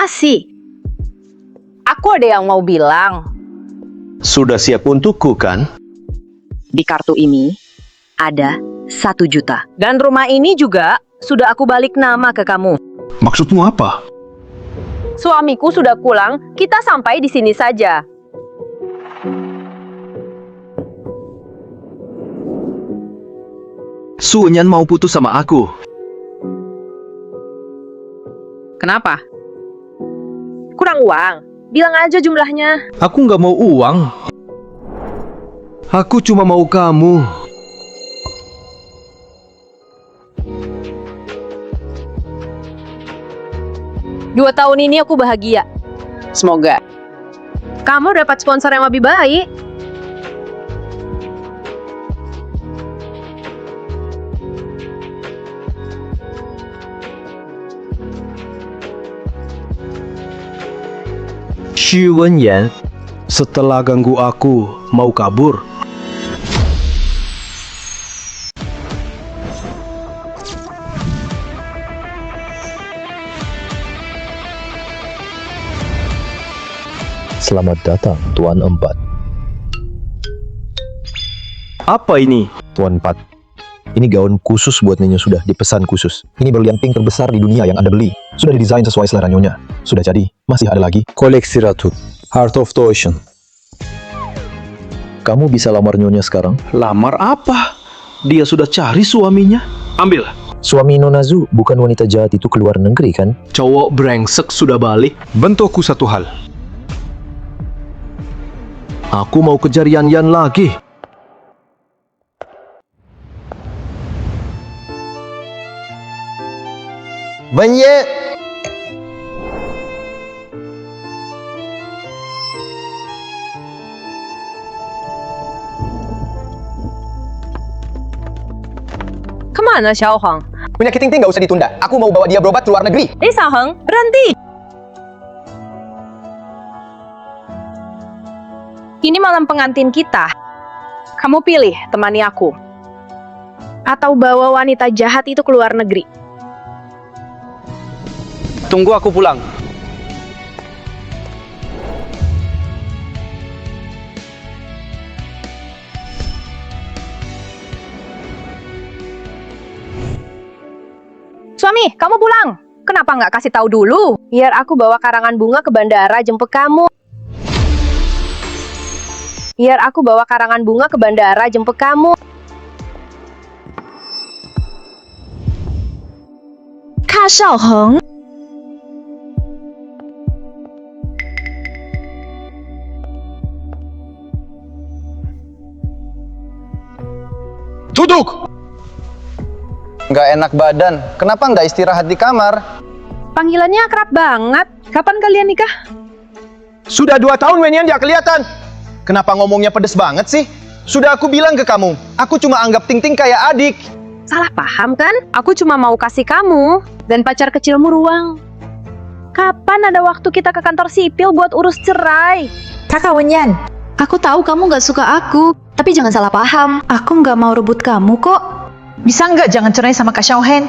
Makasih. Aku ada yang mau bilang. Sudah siap untukku kan? Di kartu ini ada 1 juta. Dan rumah ini juga sudah aku balik nama ke kamu. Maksudmu apa? Suamiku sudah pulang, kita sampai di sini saja. Sunyan mau putus sama aku. Kenapa? Kurang uang. Bilang aja jumlahnya. Aku nggak mau uang. Aku cuma mau kamu. Dua tahun ini aku bahagia. Semoga. Kamu dapat sponsor yang lebih baik. Xu Wenyan, setelah ganggu aku, mau kabur. Selamat datang, Tuan Empat. Apa ini? Tuan Empat, ini gaun khusus buat Nyonya, sudah dipesan khusus. Ini berlian pink terbesar di dunia yang Anda beli. Sudah didesain sesuai selera Nyonya. Sudah jadi, masih ada lagi. Koleksi Ratu, Heart of the Ocean. Kamu bisa lamar Nyonya sekarang. Lamar apa? Dia sudah cari suaminya. Ambil. Suami Nona Zu bukan wanita jahat itu keluar negeri kan? Cowok brengsek sudah balik. Bentukku satu hal. Aku mau kejar Yan lagi. Banyak. Kemana Xiao Hong? Penyakit Ting Ting nggak usah ditunda. Aku mau bawa dia berobat ke luar negeri. Xiao Hong, berhenti! Ini malam pengantin kita. Kamu pilih, temani aku. Atau bawa wanita jahat itu ke luar negeri. Tunggu aku pulang. Suami, kamu pulang. Kenapa nggak kasih tahu dulu? Biar aku bawa karangan bunga ke bandara jemput kamu. Biar aku bawa karangan bunga ke bandara jemput kamu. Kak Xiaoheng. Duduk! Nggak enak badan. Kenapa nggak istirahat di kamar? Panggilannya akrab banget. Kapan kalian nikah? Sudah 2 tahun Wenyan nggak kelihatan. Kenapa ngomongnya pedes banget sih? Sudah aku bilang ke kamu, aku cuma anggap Ting Ting kayak adik. Salah paham kan? Aku cuma mau kasih kamu dan pacar kecilmu ruang. Kapan ada waktu kita ke kantor sipil buat urus cerai? Kakak Wenyan, aku tahu kamu gak suka aku, tapi jangan salah paham. Aku gak mau rebut kamu kok. Bisa nggak jangan cerai sama Kak Xiaohen?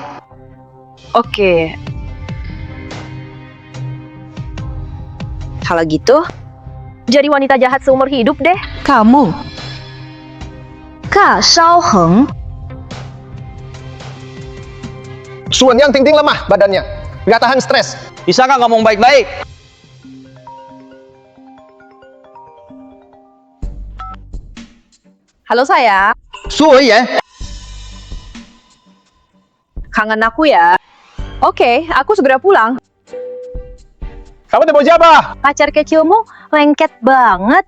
Oke. Kalau gitu, jadi wanita jahat seumur hidup deh. Kamu, Kak Xiaoheng. Suan yang Ting Ting lemah badannya. Nggak tahan stres. Bisa nggak ngomong baik-baik? Halo sayang, Suy ya. kangen aku ya. Oke, aku segera pulang. Kamu mau siapa? Pacar kecilmu lengket banget.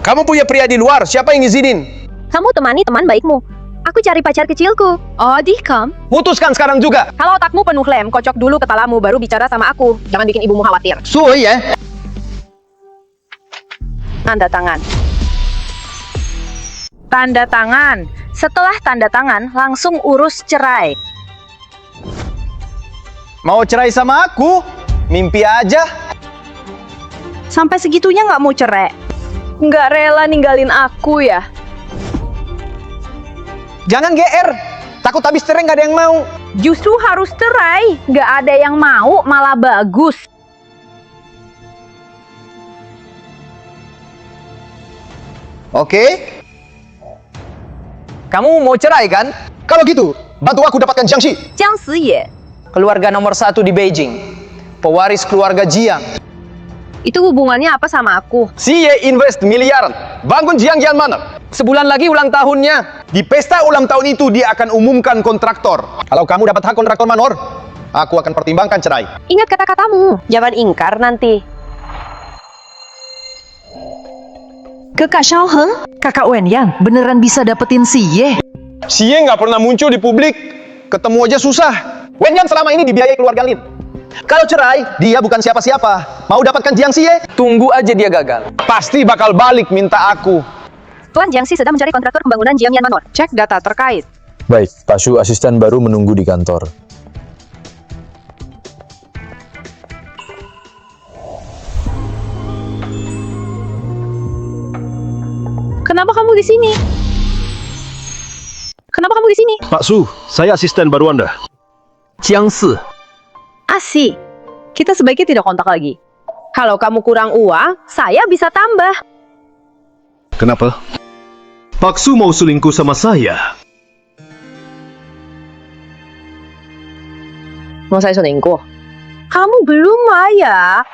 Kamu punya pria di luar, siapa yang ngizinin? Kamu temani teman baikmu. Aku cari pacar kecilku. Oh, Dikam. Putuskan sekarang juga. Kalau otakmu penuh lem, kocok dulu kepalamu baru bicara sama aku. Jangan bikin ibumu khawatir. Suy ya. Tanda tangan. Tanda tangan. Setelah tanda tangan, langsung urus cerai. Mau cerai sama aku? Mimpi aja. Sampai segitunya nggak mau cerai? Nggak rela ninggalin aku ya? Jangan GR. Takut habis cerai nggak ada yang mau. Justru harus cerai. Gak ada yang mau, malah bagus. Oke? Kamu mau cerai kan? Kalau gitu, bantu aku dapatkan Jiangxi. Jiang Si ye. Keluarga nomor 1 di Beijing. Pewaris keluarga Jiang. Itu hubungannya apa sama aku? Siye invest miliaran. Bangun Jiangyan Manor. Sebulan lagi ulang tahunnya. Di pesta ulang tahun itu dia akan umumkan kontraktor. Kalau kamu dapat hak kontraktor Manor, aku akan pertimbangkan cerai. Ingat kata-katamu. Jangan ingkar nanti. Ke Kak Xiaoheng? Kakak Wen Yang beneran bisa dapetin si Ye? Siye nggak pernah muncul di publik. Ketemu aja susah. Wenyan selama ini dibiayai keluarga Lin. Kalau cerai, dia bukan siapa-siapa. Mau dapatkan Jiang Siye? Tunggu aja dia gagal. Pasti bakal balik minta aku. Tuan Jiang Si sedang mencari kontraktor pembangunan Jiangyan Manor. Cek data terkait. Baik, Pak Shu asisten baru menunggu di kantor. Kenapa kamu di sini? Kenapa kamu di sini? Pak Su, saya asisten baru Anda. Jiang Si. Asik. Kita sebaiknya tidak kontak lagi. Kalau kamu kurang uang, saya bisa tambah. Kenapa? Pak Su mau selingkuh sama saya. Mau saya selingkuh? Kamu belum ya?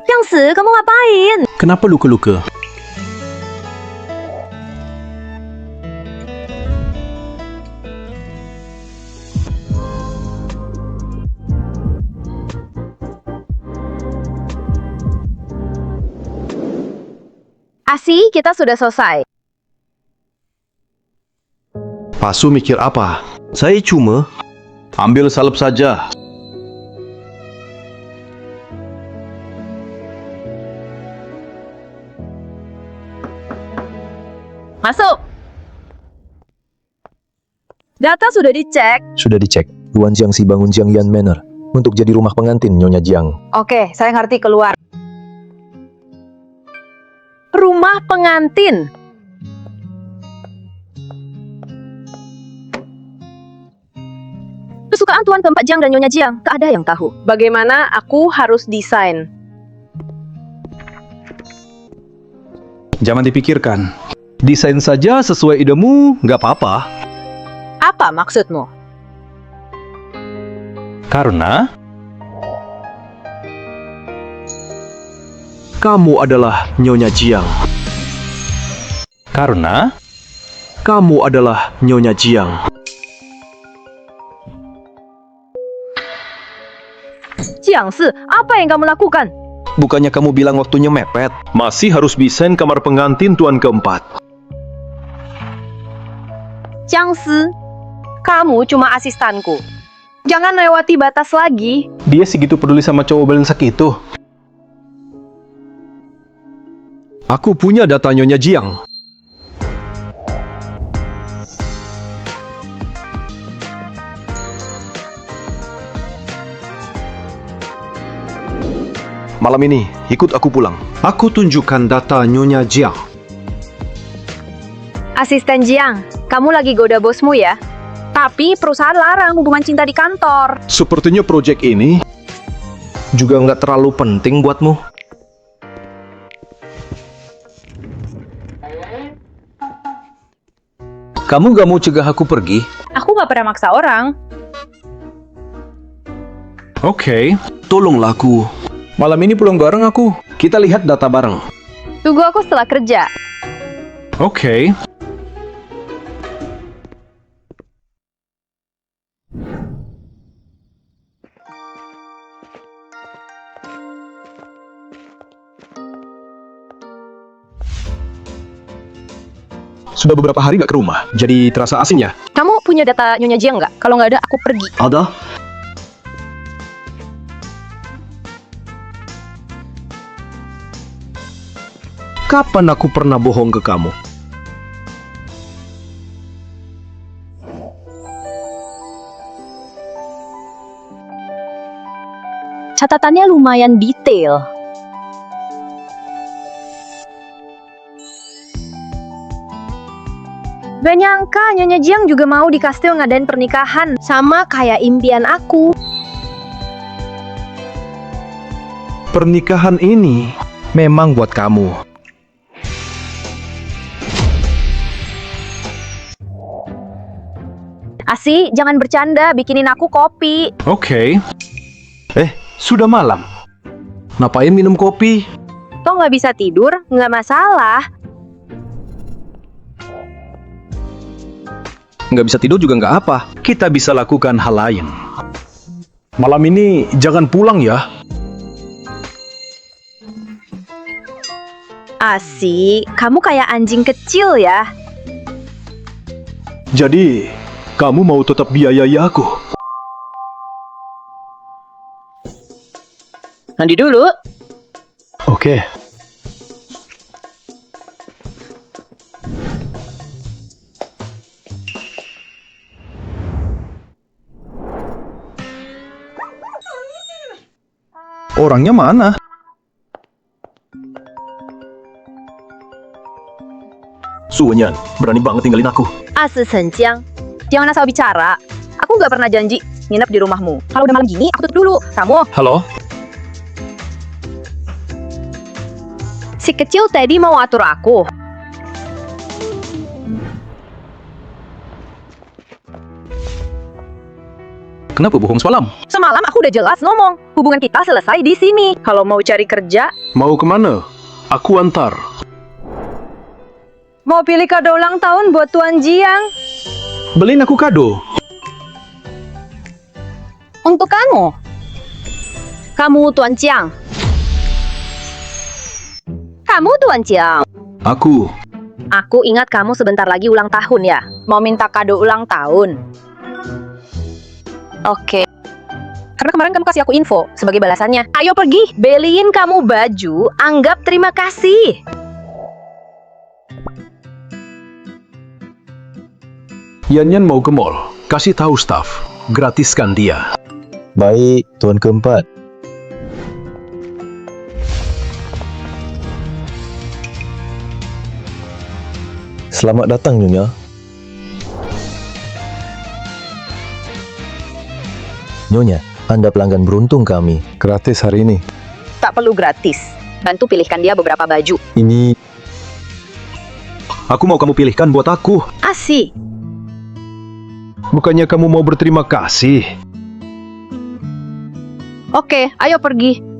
Jiang Si, kamu ngapain? Kenapa luka-luka? Asik, kita sudah selesai. Pak Su mikir apa? Saya cuma ambil salep saja. Masuk. Data sudah dicek. Sudah dicek, Luan Jiangxi bangun Jiangyan Manor untuk jadi rumah pengantin Nyonya Jiang. Oke, saya ngerti, keluar. Rumah pengantin. Kesukaan Tuan keempat Jiang dan Nyonya Jiang, tak ada yang tahu. Bagaimana aku harus desain? Jangan dipikirkan. Desain saja sesuai idemu, nggak apa-apa. Apa maksudmu? Karena Kamu adalah Nyonya Jiang. Karena Kamu adalah Nyonya Jiang. Jiang Si, apa yang kamu lakukan? Bukannya kamu bilang waktunya mepet? Masih harus desain kamar pengantin tuan keempat. Jiang Si, kamu cuma asistanku. Jangan lewati batas lagi. Dia segitu peduli sama cowok belengsek itu. Aku punya data Nyonya Jiang. Malam ini, ikut aku pulang. Aku tunjukkan data Nyonya Jiang. Asisten Jiang, kamu lagi goda bosmu ya? Tapi perusahaan larang hubungan cinta di kantor. Sepertinya proyek ini juga nggak terlalu penting buatmu. kamu gak mau cegah aku pergi? Aku gak pernah maksa orang. Oke. Tolonglah aku. Malam ini pulang bareng aku. Kita lihat data bareng. Tunggu aku setelah kerja. Oke. Sudah beberapa hari nggak ke rumah, jadi terasa asing ya? Kamu punya data Nyonya Jiang nggak? Kalau nggak ada, aku pergi. Ada. Kapan aku pernah bohong ke kamu? Catatannya lumayan detail. Gak nyangka Nyonya Jiang juga mau di kastil ngadain pernikahan. Sama kayak impian aku. Pernikahan ini memang buat kamu. Asi, jangan bercanda, bikinin aku kopi. Oke. Sudah malam. Ngapain minum kopi? Toh nggak bisa tidur, nggak masalah. Nggak bisa tidur juga nggak apa. Kita bisa lakukan hal lain. Malam ini jangan pulang ya. Asi, kamu kayak anjing kecil ya. Jadi, kamu mau tetap biayai aku? Mandi dulu. Oke. Orangnya mana? Suwenyan, berani banget tinggalin aku. Asi Senjiang, jangan asal bicara. Aku nggak pernah janji nginep di rumahmu. Kalau udah malam gini, aku tutup dulu. Kamu, Halo? si kecil Teddy mau atur aku. Kenapa bohong semalam? Semalam aku udah jelas ngomong, hubungan kita selesai di sini. Kalau mau cari kerja, Mau kemana? Aku antar. mau pilih kado ulang tahun buat Tuan Jiang. Beliin aku kado. Untuk kamu. Kamu Tuan Jiang. Kamu Tuan Jiang. Aku. Aku ingat kamu sebentar lagi ulang tahun ya. Mau minta kado ulang tahun. Oke. Karena kemarin kamu kasih aku info sebagai balasannya. Ayo pergi, beliin kamu baju, anggap terima kasih. Yan mau ke mall. Kasih tahu staff. Gratiskan dia. Baik, Tuan keempat. Selamat datang, Nyonya. Nyonya, Anda pelanggan beruntung kami. Gratis hari ini. Tak perlu gratis. Bantu pilihkan dia beberapa baju. Ini Aku mau kamu pilihkan buat aku. Asik. Bukannya kamu mau berterima kasih. Oke, ayo pergi.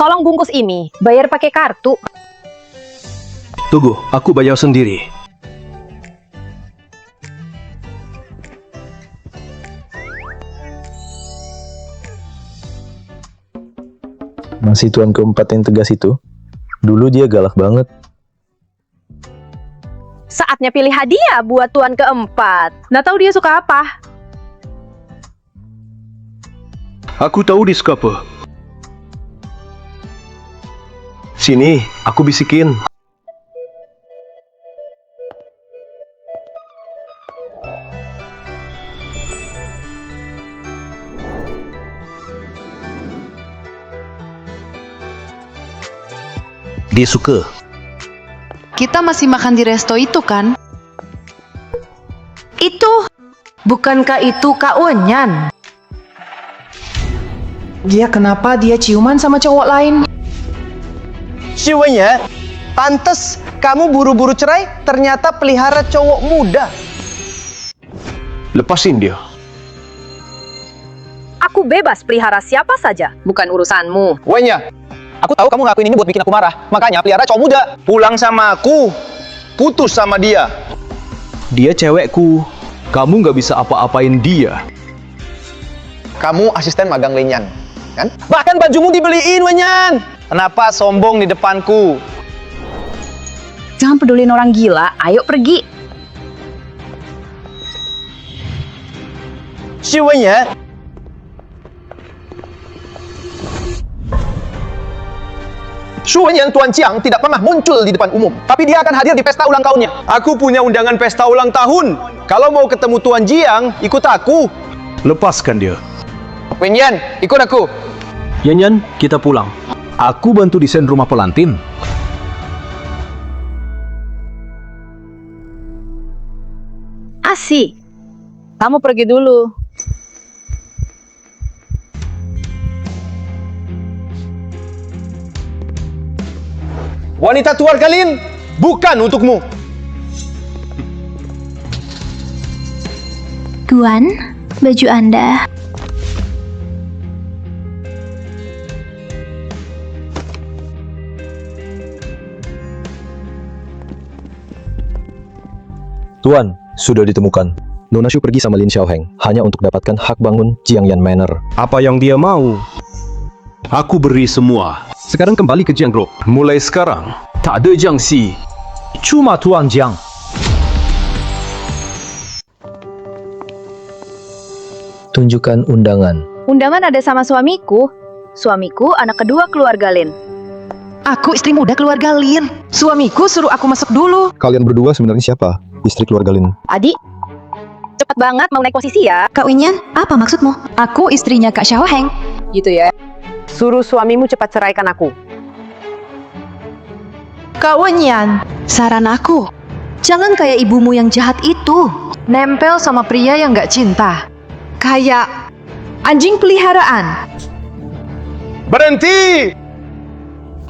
Tolong bungkus ini, bayar pakai kartu. Tunggu, aku bayar sendiri. masih Tuan keempat yang tegas itu. Dulu dia galak banget. Saatnya pilih hadiah buat Tuan keempat. Nggak tahu dia suka apa. Aku tahu di apa. Sini, aku bisikin. Dia suka. Kita masih makan di resto itu kan? Itu, bukankah itu Kak Wenyan? Dia kenapa dia ciuman sama cowok lain? Si Wenyan, pantes kamu buru-buru cerai, ternyata pelihara cowok muda. Lepasin dia. Aku bebas pelihara siapa saja, bukan urusanmu. Wenyan, aku tahu kamu ngelakuin ini buat bikin aku marah. Makanya pelihara cowok muda. Pulang sama aku. Putus sama dia. Dia cewekku. Kamu nggak bisa apa-apain dia. Kamu asisten magang Lenyan, kan? Bahkan bajumu dibeliin, Wenyan. Kenapa sombong di depanku? Jangan pedulin orang gila, ayo pergi. Si Wenyan. Shu Wenyan Tuan Jiang tidak pernah muncul di depan umum, tapi dia akan hadir di pesta ulang tahunnya. Aku punya undangan pesta ulang tahun. Kalau mau ketemu Tuan Jiang, ikut aku. Lepaskan dia. Wen Yan, ikut aku. Yan, kita pulang. Aku bantu desain rumah pelantin. Asik. Kamu pergi dulu. Wanita tua kalian, bukan untukmu. Tuan, baju Anda. Tuan, sudah ditemukan. Nona Shu pergi sama Lin Xiaoheng hanya untuk dapatkan hak bangun Jiangyan Manor. Apa yang dia mau? Aku beri semua. Sekarang kembali ke Jiang Group. Mulai sekarang, tak ada Jiang Xi. Cuma Tuan Jiang. Tunjukkan undangan. Undangan ada sama suamiku. Suamiku anak kedua keluarga Lin. Aku istri muda keluarga Lin. Suamiku suruh aku masuk dulu. Kalian berdua sebenarnya siapa? Istri keluarga Lin. Adik, cepat banget mau naik posisi ya. Kak Wenyan, apa maksudmu? Aku istrinya Kak Xiaoheng. Gitu ya. Suruh suamimu cepat ceraikan aku. Kak Wenyan, Saran aku, jangan kayak ibumu yang jahat itu. nempel sama pria yang gak cinta. Kayak anjing peliharaan. Berhenti!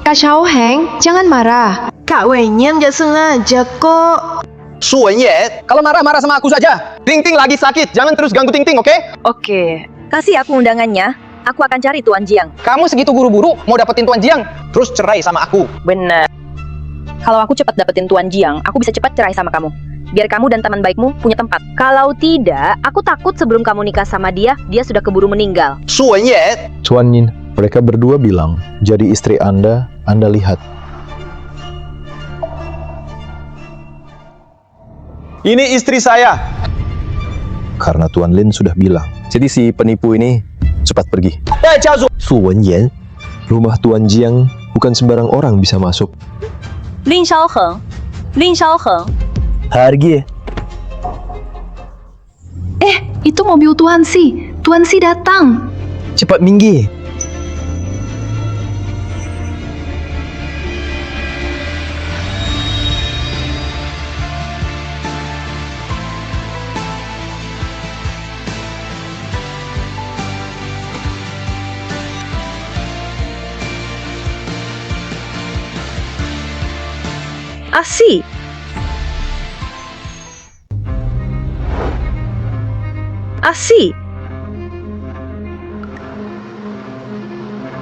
Kak Xiaoheng, jangan marah. Kak Wenyan gak sengaja kok. Shu Wenyan, kalau marah-marah sama aku saja. Ting Ting lagi sakit, jangan terus ganggu Ting Ting, oke? Oke. Kasih aku undangannya. Aku akan cari Tuan Jiang. Kamu segitu buru-buru mau dapetin Tuan Jiang? Terus cerai sama aku. Bener. Kalau aku cepat dapetin Tuan Jiang, aku bisa cepat cerai sama kamu. Biar kamu dan teman baikmu punya tempat. Kalau tidak, aku takut sebelum kamu nikah sama dia, dia sudah keburu meninggal. Shu Wenyan, Tuan Yin, mereka berdua bilang, jadi istri Anda lihat. ini istri saya. Karena Tuan Lin sudah bilang. Jadi si penipu ini cepat pergi. Jiazu. Su Wenyan, rumah Tuan Jiang bukan sembarang orang bisa masuk. Lin Xiaoheng. Lin Xiaoheng. Hargi. Itu mobil Tuan Si. Tuan Si datang. Cepat minggir. Asik. Asik.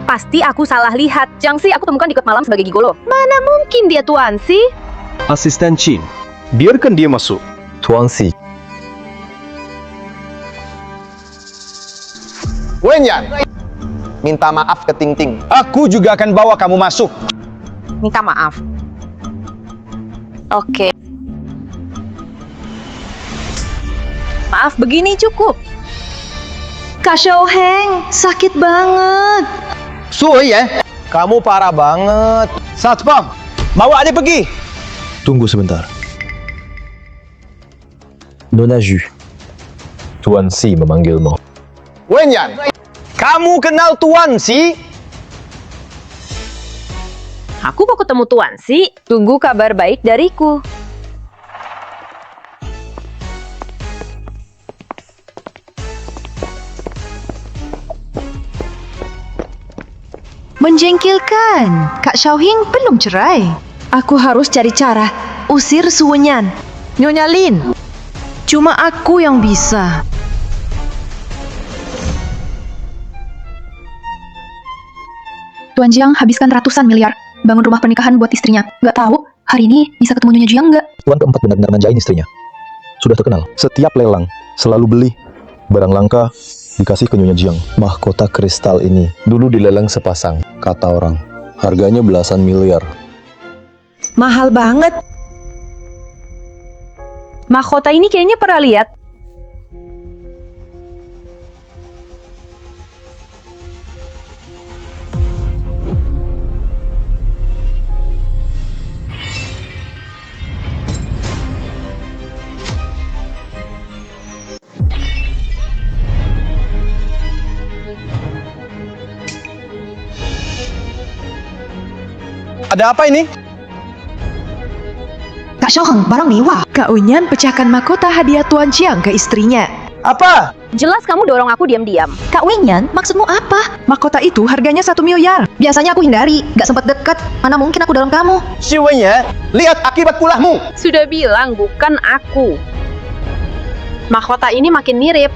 Pasti aku salah lihat. Jiang Si aku temukan di klub malam sebagai gigolo. Mana mungkin dia Tuan Si? Asisten Chin. Biarkan dia masuk. Tuan Si. Wenyan, minta maaf ke Ting Ting. Aku juga akan bawa kamu masuk. Minta maaf. Oke. Maaf, begini cukup. Kak Xiaoheng, sakit banget. Su Wenyan, kamu parah banget. Satpam, bawa adik pergi. Tunggu sebentar. Nona Zhu. Tuan Si memanggilmu. Wenyan, kamu kenal Tuan Si? Aku mau ketemu Tuan Si. Tunggu kabar baik dariku. Menjengkelkan. Kak Xiaoheng belum cerai. Aku harus cari cara. Usir Su Wenyan. Nyonya Lin, cuma aku yang bisa. Tuan Jiang habiskan ratusan miliar bangun rumah pernikahan buat istrinya. Gak tahu hari ini bisa ketemu Nyonya Jiang nggak? Tuan keempat benar-benar manjain istrinya. Sudah terkenal. Setiap lelang selalu beli barang langka dikasih ke Nyonya Jiang. Mahkota kristal ini dulu dilelang sepasang, kata orang. Harganya belasan miliar. Mahal banget. Mahkota ini kayaknya pernah lihat. Ada apa ini? Kak Xiaoheng, barang mewah. Kak Wenyan pecahkan mahkota hadiah Tuan Jiang ke istrinya. Apa? Jelas kamu dorong aku diam-diam. Kak Wenyan, maksudmu apa? Mahkota itu harganya 1 miliar. Biasanya aku hindari, gak sempat dekat. Mana mungkin aku dorong kamu? Si Wenyan, lihat akibat kulahmu. Sudah bilang bukan aku. Mahkota ini makin mirip.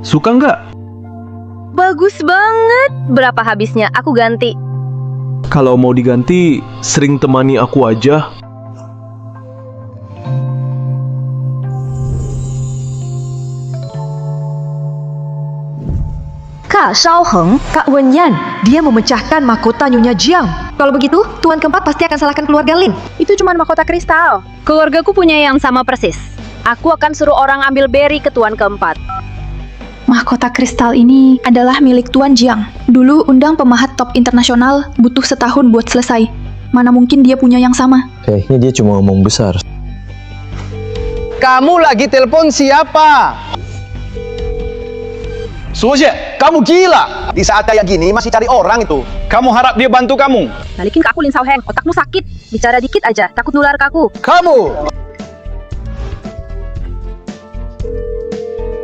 Suka nggak? Bagus banget. Berapa habisnya? Aku ganti. Kalau mau diganti, sering temani aku aja. Kak Xiaoheng, Kak Wenyan, dia memecahkan mahkota Nyonya Jiang. Kalau begitu, Tuan keempat pasti akan salahkan keluarga Lin. Itu cuma mahkota kristal. Keluargaku punya yang sama persis. Aku akan suruh orang ambil beri ke tuan keempat. Mahkota kristal ini adalah milik Tuan Jiang. Dulu undang pemahat top internasional butuh setahun buat selesai. Mana mungkin dia punya yang sama. Kayaknya dia cuma ngomong besar. Kamu lagi telepon siapa? Suji, kamu gila. Di saat kayak gini masih cari orang itu. Kamu harap dia bantu kamu? Balikin ke aku, Lin Xiaoheng. Otakmu sakit. Bicara dikit aja, takut nular ke aku. Kamu!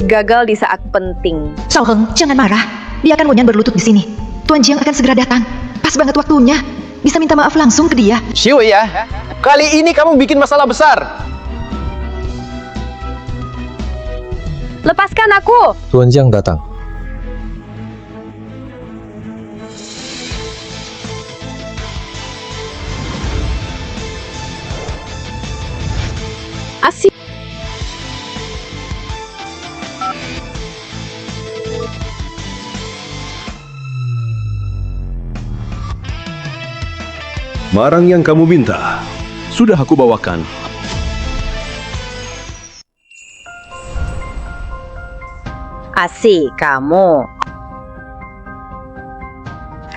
Gagal di saat penting. Xiaoheng, jangan marah. Biarkan Wenyan berlutut di sini. Tuan Jiang akan segera datang. Pas banget waktunya. Bisa minta maaf langsung ke dia. Siwi ya, kali ini kamu bikin masalah besar. Lepaskan aku. Tuan Jiang datang. Asik. Barang yang kamu minta, sudah aku bawakan. Asik kamu.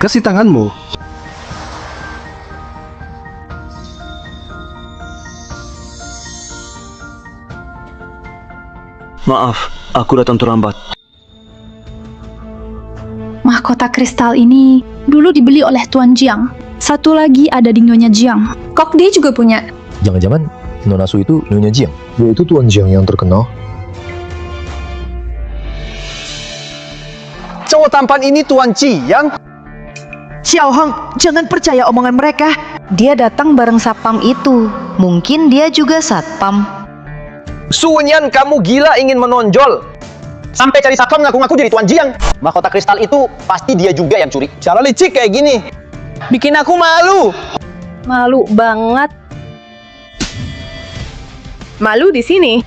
Kasih tanganmu. Maaf, aku datang terlambat. Mahkota kristal ini dulu dibeli oleh Tuan Jiang. Satu lagi ada di Nyonya Jiang. Kok dia juga punya? Jangan-jangan Nona Su itu Nyonya Jiang. Dia itu Tuan Jiang yang terkenal. Cowok tampan ini Tuan Jiang. Xiaoheng, jangan percaya omongan mereka. Dia datang bareng satpam itu. Mungkin dia juga satpam. Sunyan, kamu gila ingin menonjol. Sampai cari satpam ngaku-ngaku jadi Tuan Jiang. Mahkota kristal itu pasti dia juga yang curi. Cara licik kayak gini. Bikin aku malu. Malu banget. Malu di sini.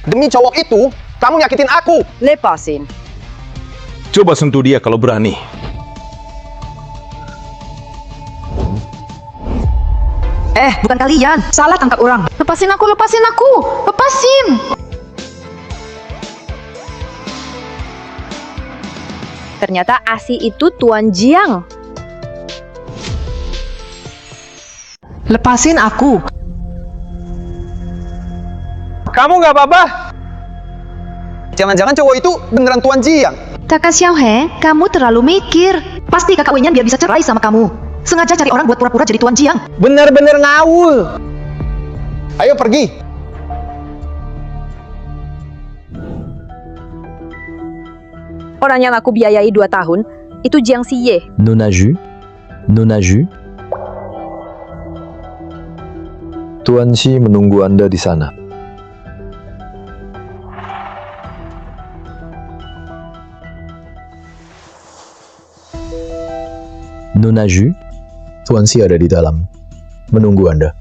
Demi cowok itu, kamu nyakitin aku. Lepasin. Coba sentuh dia kalau berani. Bukan kalian. Salah tangkap orang. Lepasin aku, lepasin aku. Lepasin. Ternyata Asi itu Tuan Jiang. Lepasin aku. Kamu nggak apa-apa? Jangan-jangan cowok itu beneran Tuan Jiang. Kakak Xiaoheng, kamu terlalu mikir. Pasti kakak Wenyan biar bisa cerai sama kamu. Sengaja cari orang buat pura-pura jadi Tuan Jiang. Bener-bener ngawul. Ayo pergi. Orang yang aku biayai 2 tahun, itu Jiang Siye. Nona Ju. Nona Ju. Tuan Xi menunggu Anda di sana. Nona Ju. Tuan Xi ada di dalam. Menunggu Anda.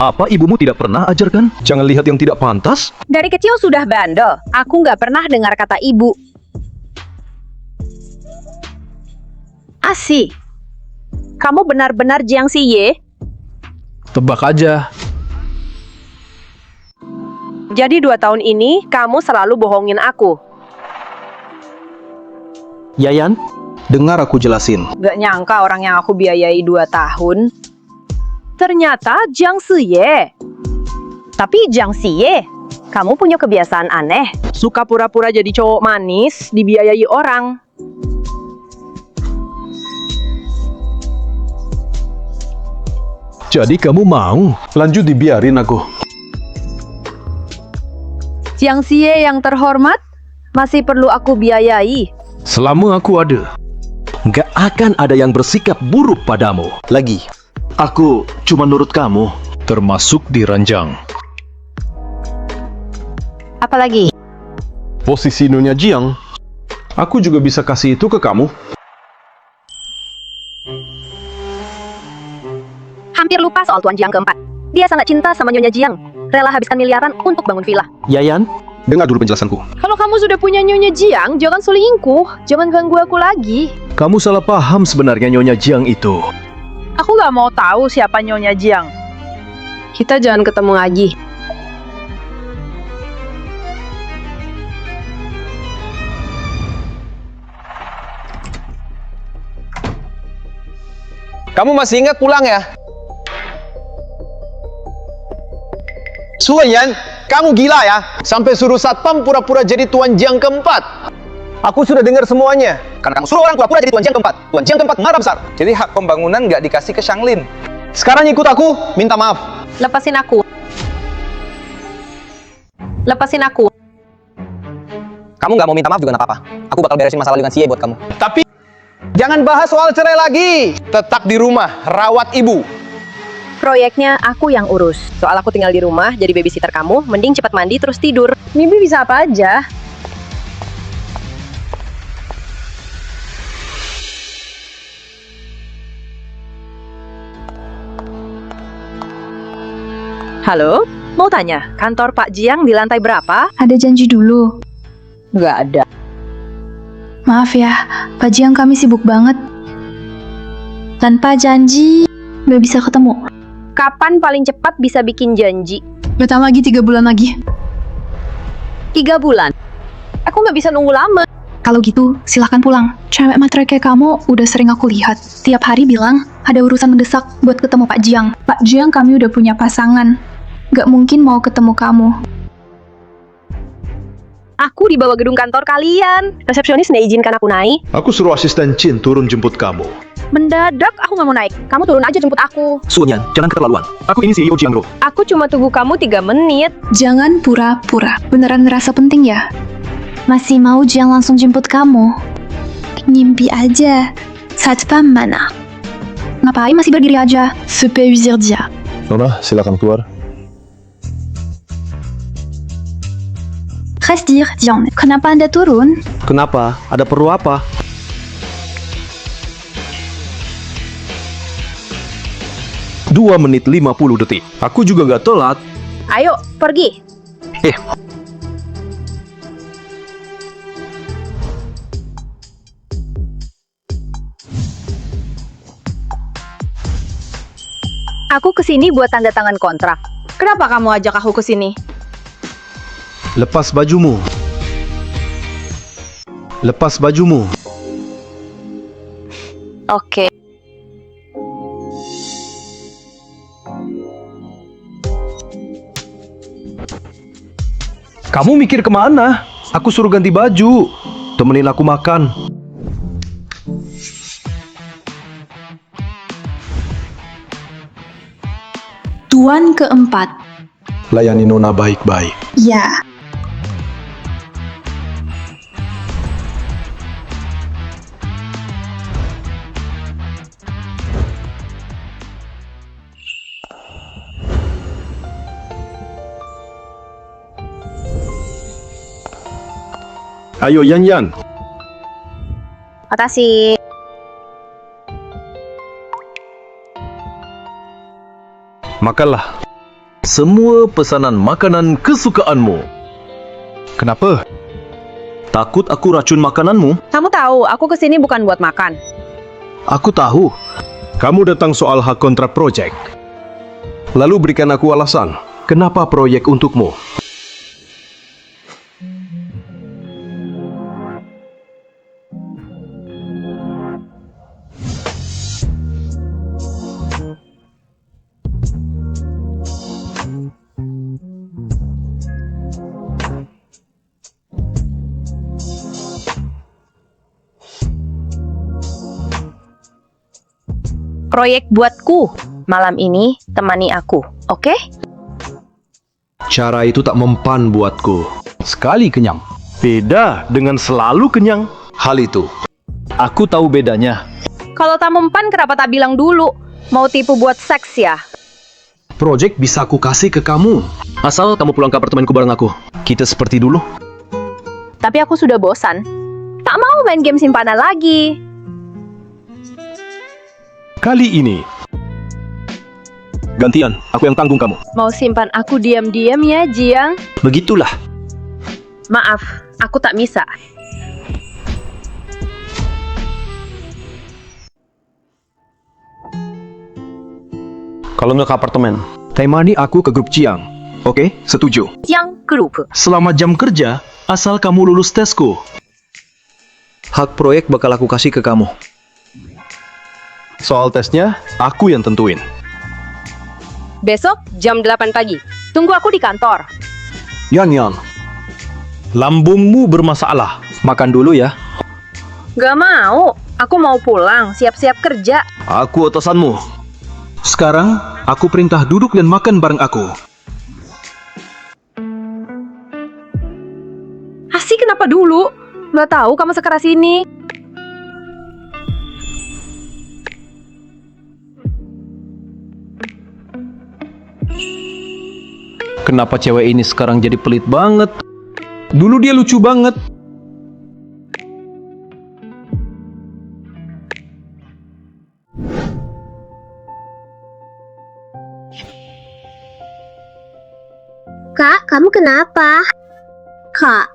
Apa ibumu tidak pernah ajarkan? Jangan lihat yang tidak pantas. Dari kecil sudah bandel. Aku nggak pernah dengar kata ibu. Asi, kamu benar-benar Jiang Siye? Tebak aja. Jadi 2 tahun ini kamu selalu bohongin aku. Yayan, dengar aku jelasin. Gak nyangka orang yang aku biayai 2 tahun ternyata Jiang Siye. Tapi Jiang Siye, kamu punya kebiasaan aneh. Suka pura-pura jadi cowok manis, dibiayai orang. Jadi kamu mau? Lanjut dibiarin aku. Jiang Siye yang terhormat, masih perlu aku biayai. Selama aku ada, gak akan ada yang bersikap buruk padamu. Lagi, aku cuma nurut kamu. Termasuk di ranjang. Apalagi? Posisi Nyonya Jiang, aku juga bisa kasih itu ke kamu. Hampir lupa soal Tuan Jiang keempat. Dia sangat cinta sama Nyonya Jiang. Rela habiskan miliaran untuk bangun villa. Yayan, dengar dulu penjelasanku. Kalau kamu sudah punya Nyonya Jiang, jangan selingkuh. Jangan ganggu aku lagi. Kamu salah paham sebenarnya Nyonya Jiang itu. Aku gak mau tahu siapa Nyonya Jiang. Kita jangan ketemu lagi. Kamu masih ingat pulang ya? Suyan, kamu gila ya? Sampai suruh satpam pura-pura jadi Tuan Jiang keempat. Aku sudah dengar semuanya. Karena kamu suruh orang pura-pura jadi Tuan Jiang keempat. Tuan Jiang keempat marah besar. Jadi hak pembangunan nggak dikasih ke Shanglin. Sekarang ikut aku, minta maaf. Lepasin aku. Lepasin aku. Kamu nggak mau minta maaf juga nggak apa-apa. Aku bakal beresin masalah dengan Xie buat kamu. Tapi jangan bahas soal cerai lagi. Tetap di rumah, rawat ibu. Proyeknya aku yang urus. Soal aku tinggal di rumah, jadi babysitter kamu, mending cepat mandi terus tidur. Mimpi bisa apa aja. Halo? Mau tanya, kantor Pak Jiang di lantai berapa? Ada janji dulu. Nggak ada. Maaf ya, Pak Jiang kami sibuk banget. Tanpa janji, nggak bisa ketemu. Kapan paling cepat bisa bikin janji? Bentar lagi 3 bulan lagi. 3 bulan? Aku nggak bisa nunggu lama. Kalau gitu, silahkan pulang. Cewek matre kayak kamu udah sering aku lihat. Tiap hari bilang, ada urusan mendesak buat ketemu Pak Jiang. Pak Jiang kami udah punya pasangan. Gak mungkin mau ketemu kamu. Aku dibawa gedung kantor kalian. Resepsionis nggak izinkan aku naik. Aku suruh asisten Chin turun jemput kamu. Mendadak aku nggak mau naik. Kamu turun aja jemput aku. Sunyan, jangan keterlaluan. Aku ini CEO Jiang Group. Aku cuma tunggu kamu 3 menit. Jangan pura-pura. Beneran ngerasa penting ya? Masih mau Jiang langsung jemput kamu? Ngimpi aja. Satpam mana? Ngapain masih berdiri aja? Supervisor dia. Nona, silakan keluar. Reste dire, Jiang. Kenapa Anda turun? Kenapa? Ada perlu apa? Dua menit 50 detik. Aku juga gak telat. Ayo, pergi. Aku kesini buat tanda tangan kontrak. Kenapa kamu ajak aku ke sini? Lepas bajumu. Lepas bajumu. Oke. Kamu mikir kemana? Aku suruh ganti baju. Temenin aku makan. Tuan keempat. Layani Nona baik-baik. Ya. Ayo Yan Yan. Makasih. Makanlah. Semua pesanan makanan kesukaanmu. Kenapa? Takut aku racun makananmu? Kamu tahu, aku kesini bukan buat makan. Aku tahu. Kamu datang soal hak kontrak proyek. Lalu berikan aku alasan. Kenapa proyek untukmu? Proyek buatku. Malam ini temani aku, oke? Cara itu tak mempan buatku. Sekali kenyang. Beda dengan selalu kenyang. Hal itu, aku tahu bedanya. Kalau tak mempan, kenapa tak bilang dulu? Mau tipu buat seks ya? Project bisa aku kasih ke kamu. Asal kamu pulang ke apartemenku bareng aku. Kita seperti dulu. Tapi aku sudah bosan. Tak mau main game simpanan lagi. Kali ini, gantian, aku yang tanggung kamu. Mau simpan aku diam-diam ya, Jiang? Begitulah. Maaf, aku tak bisa. Kalau nggak ke apartemen, temani aku ke grup Jiang. Oke, setuju. Jiang Group. Selama jam kerja, asal kamu lulus tesku. Hak proyek bakal aku kasih ke kamu. Soal tesnya, aku yang tentuin. Besok jam 8 pagi. Tunggu aku di kantor. Yan, lambungmu bermasalah. Makan dulu ya. Gak mau. Aku mau pulang, siap-siap kerja. Aku atasanmu. Sekarang, aku perintah duduk dan makan bareng aku. Asik kenapa dulu? Gak tahu kamu sekeras ini. Kenapa cewek ini sekarang jadi pelit banget? Dulu dia lucu banget. Kak, kamu kenapa? Kak.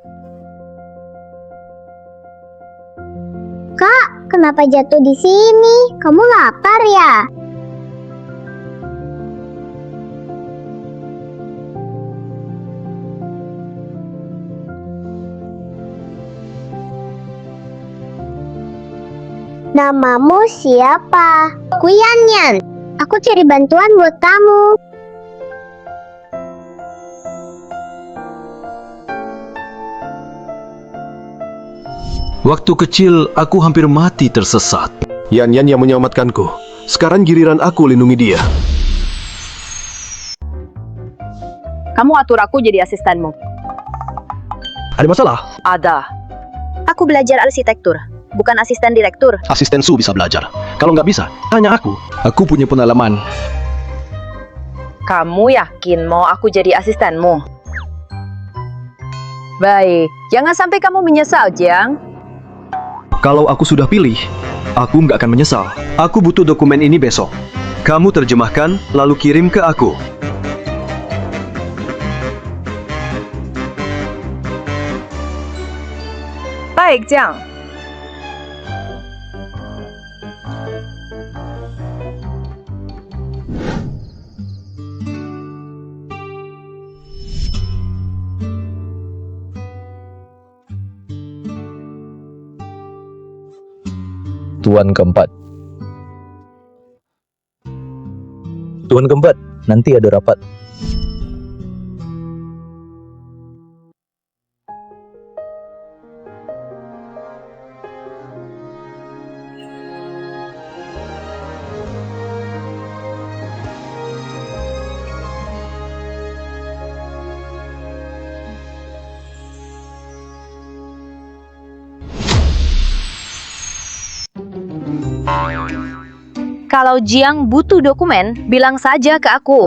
Kak, kenapa jatuh di sini? Kamu lapar ya? Namamu siapa? Aku Yan. Aku cari bantuan buat kamu. Waktu kecil, aku hampir mati tersesat. Yan yang menyelamatkanku. Sekarang giliran aku lindungi dia. Kamu atur aku jadi asistenmu. Ada masalah? Ada. Aku belajar arsitektur, bukan asisten direktur. Asisten Su bisa belajar. Kalau nggak bisa, tanya aku. Aku punya pengalaman. Kamu yakin mau aku jadi asistenmu? Baik, jangan sampai kamu menyesal, Jiang. Kalau aku sudah pilih, aku nggak akan menyesal. Aku butuh dokumen ini besok. Kamu terjemahkan, lalu kirim ke aku. Baik, Jiang. Tuan keempat. Tuan keempat, nanti ada rapat. Kalau Jiang butuh dokumen, bilang saja ke aku.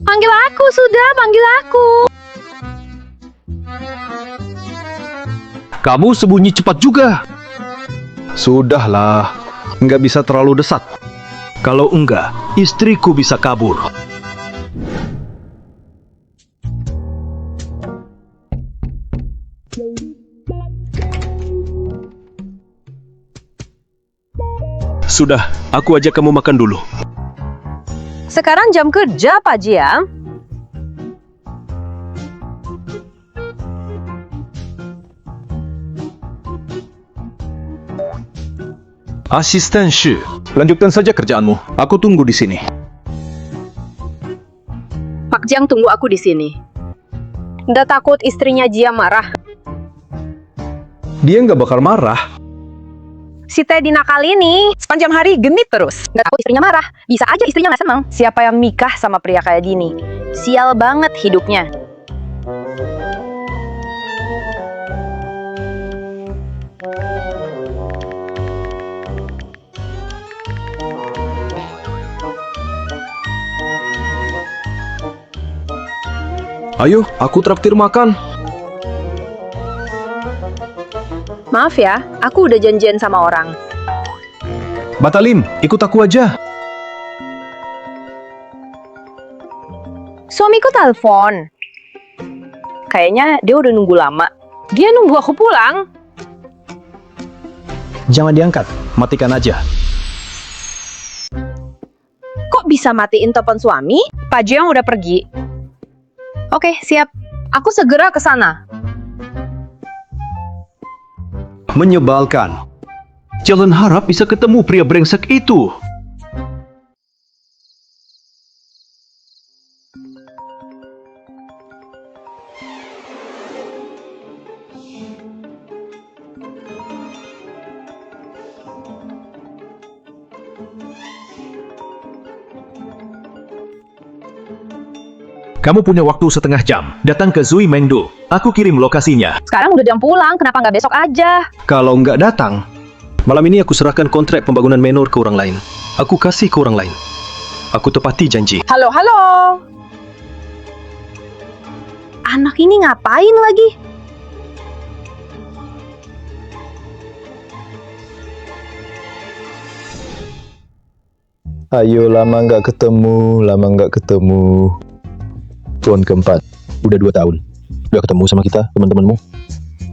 Panggil aku, sudah panggil aku. Kamu sembunyi cepat juga. Sudahlah, nggak bisa terlalu desat. Kalau enggak, istriku bisa kabur. Sudah, aku ajak kamu makan dulu. Sekarang jam kerja, Pak Jiang. Asisten Shi, lanjutkan saja kerjaanmu. Aku tunggu di sini. Pak Jiang tunggu aku di sini. Nggak takut istrinya Jiang marah? Dia nggak bakal marah. Si Teddy nakal ini sepanjang hari genit terus. Nggak tahu istrinya marah. Bisa aja istrinya nggak seneng. Siapa yang nikah sama pria kayak gini? Sial banget hidupnya. Ayo, aku traktir makan. Maaf ya, aku udah janjian sama orang. Batalin, ikut aku aja. Suamiku telepon. Kayaknya dia udah nunggu lama. Dia nunggu aku pulang. Jangan diangkat, matikan aja. Kok bisa matiin telepon suami? Pak Jiang udah pergi. Oke, siap. Aku segera ke sana. Menyebalkan. Jangan harap bisa ketemu pria brengsek itu. Kamu punya waktu setengah jam. Datang ke Zui Mengdo. Aku kirim lokasinya. Sekarang udah jam pulang, kenapa nggak besok aja? Kalau nggak datang, malam ini aku serahkan kontrak pembangunan menor ke orang lain. Aku kasih ke orang lain. Aku tepati janji. Halo, halo. Anak ini ngapain lagi? Ayo, lama nggak ketemu. Tuan keempat, udah 2 tahun. Udah ketemu sama kita, teman-temanmu.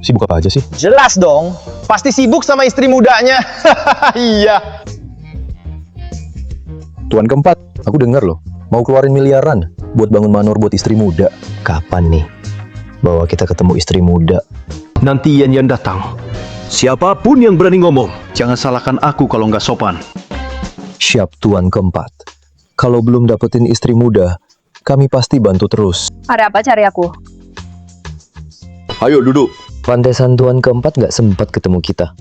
Sibuk apa aja sih? Jelas dong. Pasti sibuk sama istri mudanya. Iya. Tuan keempat, aku dengar loh, mau keluarin miliaran buat bangun manor buat istri muda. Kapan nih bawa kita ketemu istri muda? Nanti Yan datang. Siapapun yang berani ngomong, jangan salahkan aku kalau nggak sopan. Siap, Tuan keempat. Kalau belum dapetin istri muda, kami pasti bantu terus. Ada apa cari aku? Ayo duduk. Pantesan Tuan keempat nggak sempat ketemu kita.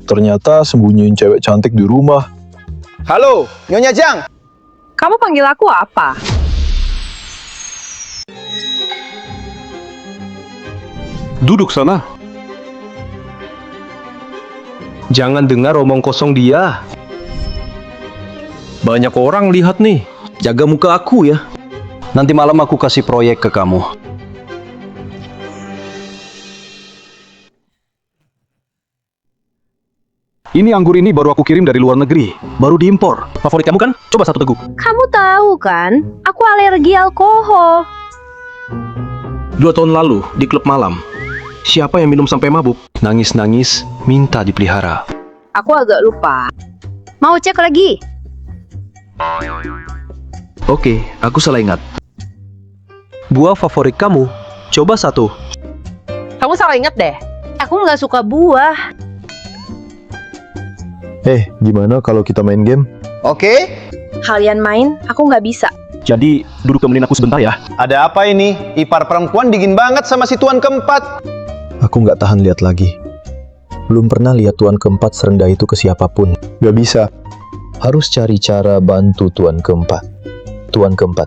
Ternyata sembunyiin cewek cantik di rumah. Halo, Nyonya Jiang. Kamu panggil aku apa? Duduk sana. Jangan dengar omong kosong dia. Banyak orang lihat nih. Jaga muka aku ya. Nanti malam aku kasih proyek ke kamu. Ini anggur ini baru aku kirim dari luar negeri. Baru diimpor. Favorit kamu kan? Coba 1 teguk. Kamu tahu kan, aku alergi alkohol. 2 tahun lalu di klub malam. Siapa yang minum sampai mabuk? Nangis-nangis, minta dipelihara. Aku agak lupa. Mau cek lagi? Oke, aku salah ingat. Buah favorit kamu, coba 1. Kamu salah ingat deh. Aku nggak suka buah. Gimana kalau kita main game? Oke. Kalian main, aku nggak bisa. Jadi, duduk temenin aku sebentar ya. Ada apa ini? Ipar perempuan dingin banget sama si Tuan keempat. Aku nggak tahan lihat lagi. Belum pernah lihat Tuan keempat serendah itu ke siapapun. Gak bisa. Harus cari cara bantu Tuan keempat. Tuan keempat.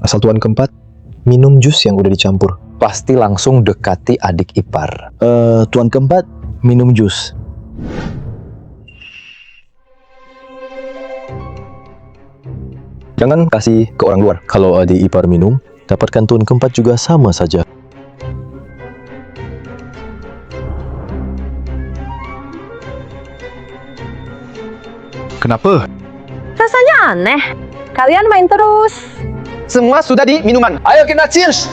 Asal Tuan keempat, minum jus yang udah dicampur. Pasti langsung dekati adik ipar. Tuan keempat, minum jus. Jangan kasih ke orang luar. Kalau adik ipar minum, dapatkan Tuan keempat juga sama saja. Kenapa? Rasanya aneh. Kalian main terus. Semua sudah di minuman. Ayo kita cheers.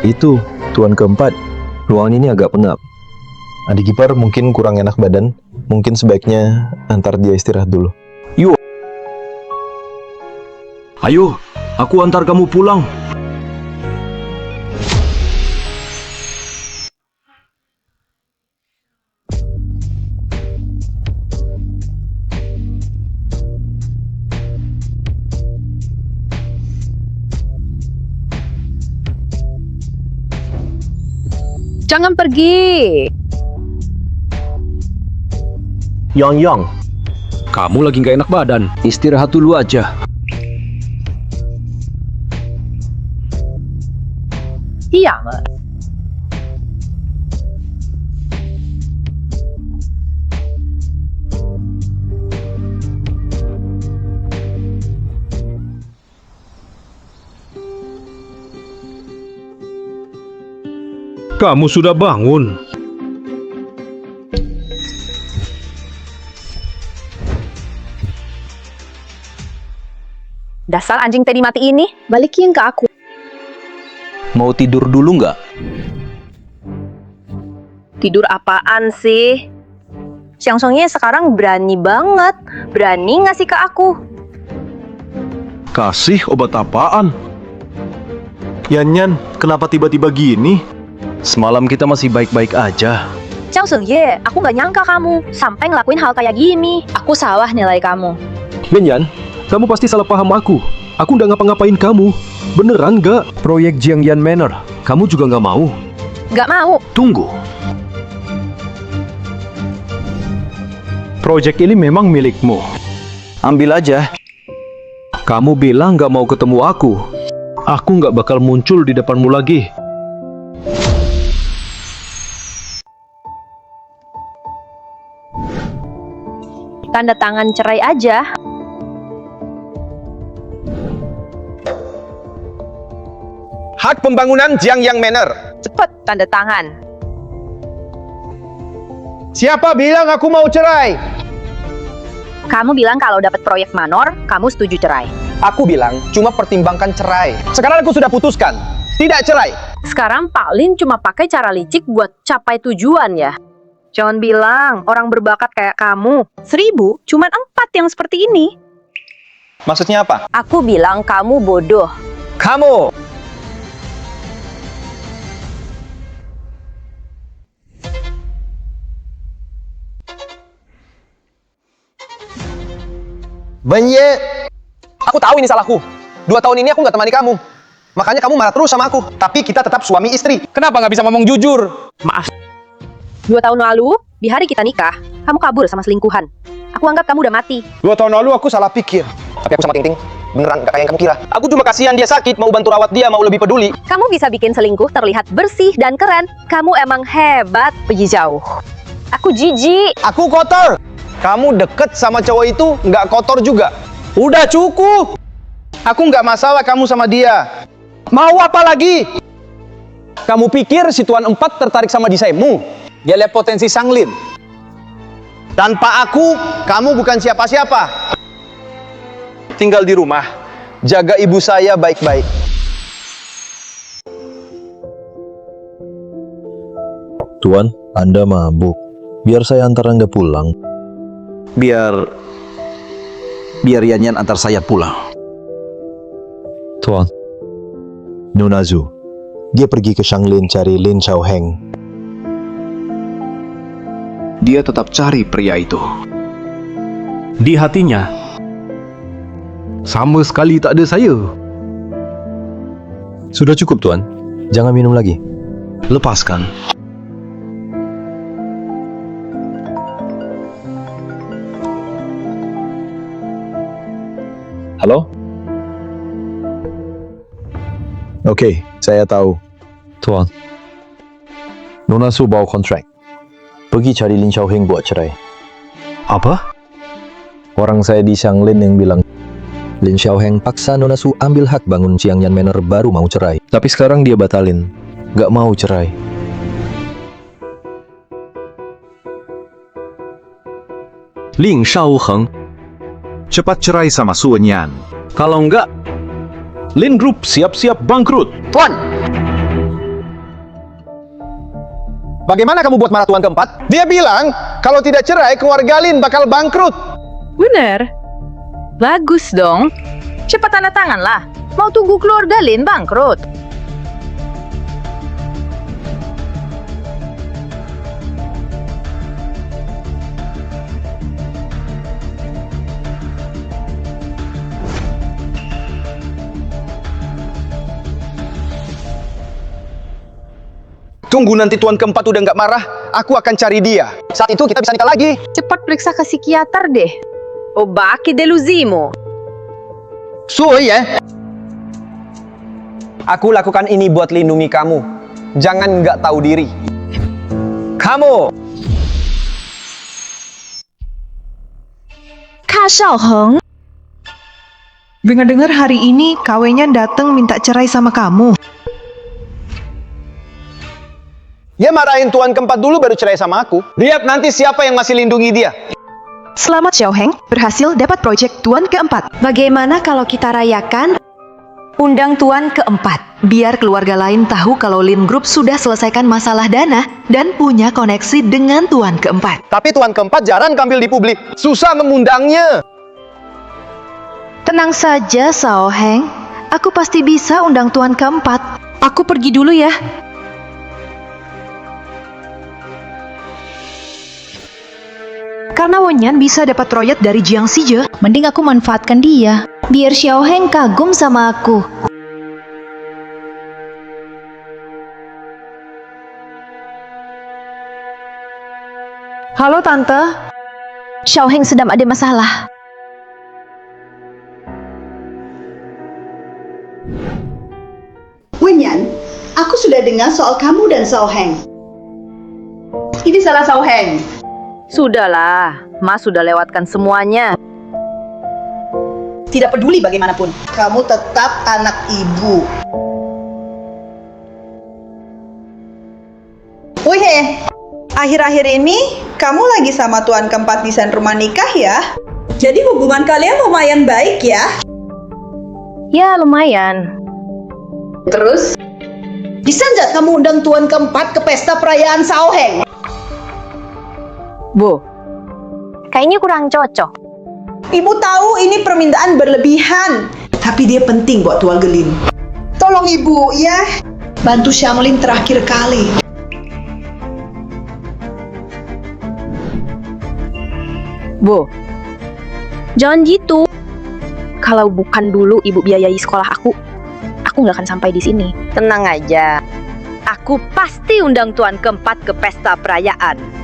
Itu, Tuan keempat, ruangan ini agak pengap. Adik ipar mungkin kurang enak badan, mungkin sebaiknya antar dia istirahat dulu. Ayo, aku antar kamu pulang. Jangan pergi. Yang, kamu lagi nggak enak badan. Istirahat dulu aja. Iya. Kamu sudah bangun. Dasar anjing tadi mati ini, balikin ke aku. Mau tidur dulu nggak? Tidur apaan sih? Siang Songye sekarang berani banget. Berani ngasih ke aku. Kasih obat apaan? Yan, kenapa tiba-tiba gini? Semalam kita masih baik-baik aja. Siang Songye, aku gak nyangka kamu sampai ngelakuin hal kayak gini. Aku salah nilai kamu. Yan, kamu pasti salah paham aku. Aku nggak ngapa-ngapain kamu. Beneran nggak? Proyek Jiangyan Manor, kamu juga nggak mau? Gak mau. Tunggu. Proyek ini memang milikmu. Ambil aja. Kamu bilang nggak mau ketemu aku. Aku nggak bakal muncul di depanmu lagi. Tanda tangan cerai aja. Hak pembangunan Jiangyang Manor. Cepet tanda tangan. Siapa bilang aku mau cerai? Kamu bilang kalau dapat proyek manor, kamu setuju cerai. Aku bilang cuma pertimbangkan cerai. Sekarang aku sudah putuskan. Tidak cerai. Sekarang Pak Lin cuma pakai cara licik buat capai tujuan ya. Jangan bilang orang berbakat kayak kamu. 1000, cuman 4 yang seperti ini. Maksudnya apa? Aku bilang kamu bodoh. Kamu. Benye. Aku tahu ini salahku. 2 tahun ini aku nggak temani kamu. Makanya kamu marah terus sama aku. Tapi kita tetap suami istri. Kenapa nggak bisa ngomong jujur? Maaf. 2 tahun lalu, di hari kita nikah, kamu kabur sama selingkuhan. Aku anggap kamu udah mati. 2 tahun lalu aku salah pikir. Tapi aku sama Ting Ting beneran nggak kayak yang kamu kira. Aku cuma kasihan dia sakit, mau bantu rawat dia, mau lebih peduli. Kamu bisa bikin selingkuh terlihat bersih dan keren. Kamu emang hebat, pergi jauh. Aku jijik. Aku kotor. Kamu deket sama cowok itu nggak kotor juga. Udah cukup. Aku nggak masalah kamu sama dia. Mau apa lagi? Kamu pikir si Tuan 4 tertarik sama desainmu? Dia lihat potensi Shanglin. Tanpa aku, kamu bukan siapa-siapa. Tinggal di rumah. Jaga ibu saya baik-baik. Tuan, Anda mabuk. Biar saya antar Anda pulang. Biar Yanyan antar saya pulang. Tuan. Nona Zhu. Dia pergi ke Shanglin cari Lin Xiaoheng. Dia tetap cari pria itu. Di hatinya, sama sekali tak ada saya. Sudah cukup, Tuan. Jangan minum lagi. Lepaskan. Halo? Oke, saya tahu. Tuan. Nona Su bawa kontrak. Pergi cari Lin Xiaoheng buat cerai. Apa? Orang saya di Shanglin yang bilang Lin Xiaoheng paksa Nona Su ambil hak bangun Jiangyan Manor baru mau cerai. Tapi sekarang dia batalin. Gak mau cerai. Ling Xiaoheng, cepat cerai sama Su Wenyan. Kalau enggak, Lin Group siap-siap bangkrut. Tuan! Bagaimana kamu buat marah Tuan keempat? Dia bilang, kalau tidak cerai, keluarga Lin bakal bangkrut. Bener. Bagus dong. Cepat tanda tangan lah. Mau tunggu keluarga Lin bangkrut. Tunggu nanti tuan keempat udah nggak marah, aku akan cari dia. Saat itu kita bisa nikah lagi. Cepat periksa ke psikiater deh. Obaki delusimo. Ya. Aku lakukan ini buat lindungi kamu. Jangan nggak tahu diri. Kamu. Kak Xiaoheng, dengar-dengar hari ini Kawenya datang minta cerai sama kamu. Dia marahin tuan keempat dulu baru cerai sama aku. Lihat nanti siapa yang masih lindungi dia. Selamat Xiaoheng, berhasil dapat proyek tuan keempat. Bagaimana kalau kita rayakan undang tuan keempat? Biar keluarga lain tahu kalau Lin Group sudah selesaikan masalah dana dan punya koneksi dengan tuan keempat. Tapi tuan keempat jarang tampil di publik. Susah mengundangnya. Tenang saja Xiaoheng, aku pasti bisa undang tuan keempat. Aku pergi dulu ya. Karena Wenyan bisa dapat proyek dari Jiang Sije, mending aku manfaatkan dia. Biar Xiaoheng kagum sama aku. Halo Tante. Xiaoheng sedang ada masalah. Wenyan, aku sudah dengar soal kamu dan Xiaoheng. Ini salah Xiaoheng. Sudahlah, Mas sudah lewatkan semuanya. Tidak peduli bagaimanapun, kamu tetap anak ibu. Wih, akhir-akhir ini kamu lagi sama tuan keempat desain rumah nikah ya? Jadi hubungan kalian lumayan baik ya? Ya, lumayan. Terus? Bisa nggak kamu undang tuan keempat ke pesta perayaan Xiaoheng? Bu, kayaknya kurang cocok. Ibu tahu ini permintaan berlebihan, tapi dia penting buat Tuan Gelin. Tolong ibu ya, bantu Shamlin terakhir kali. Bu, jangan gitu. Kalau bukan dulu ibu biayai sekolah aku nggak akan sampai di sini. Tenang aja, aku pasti undang tuan keempat ke pesta perayaan.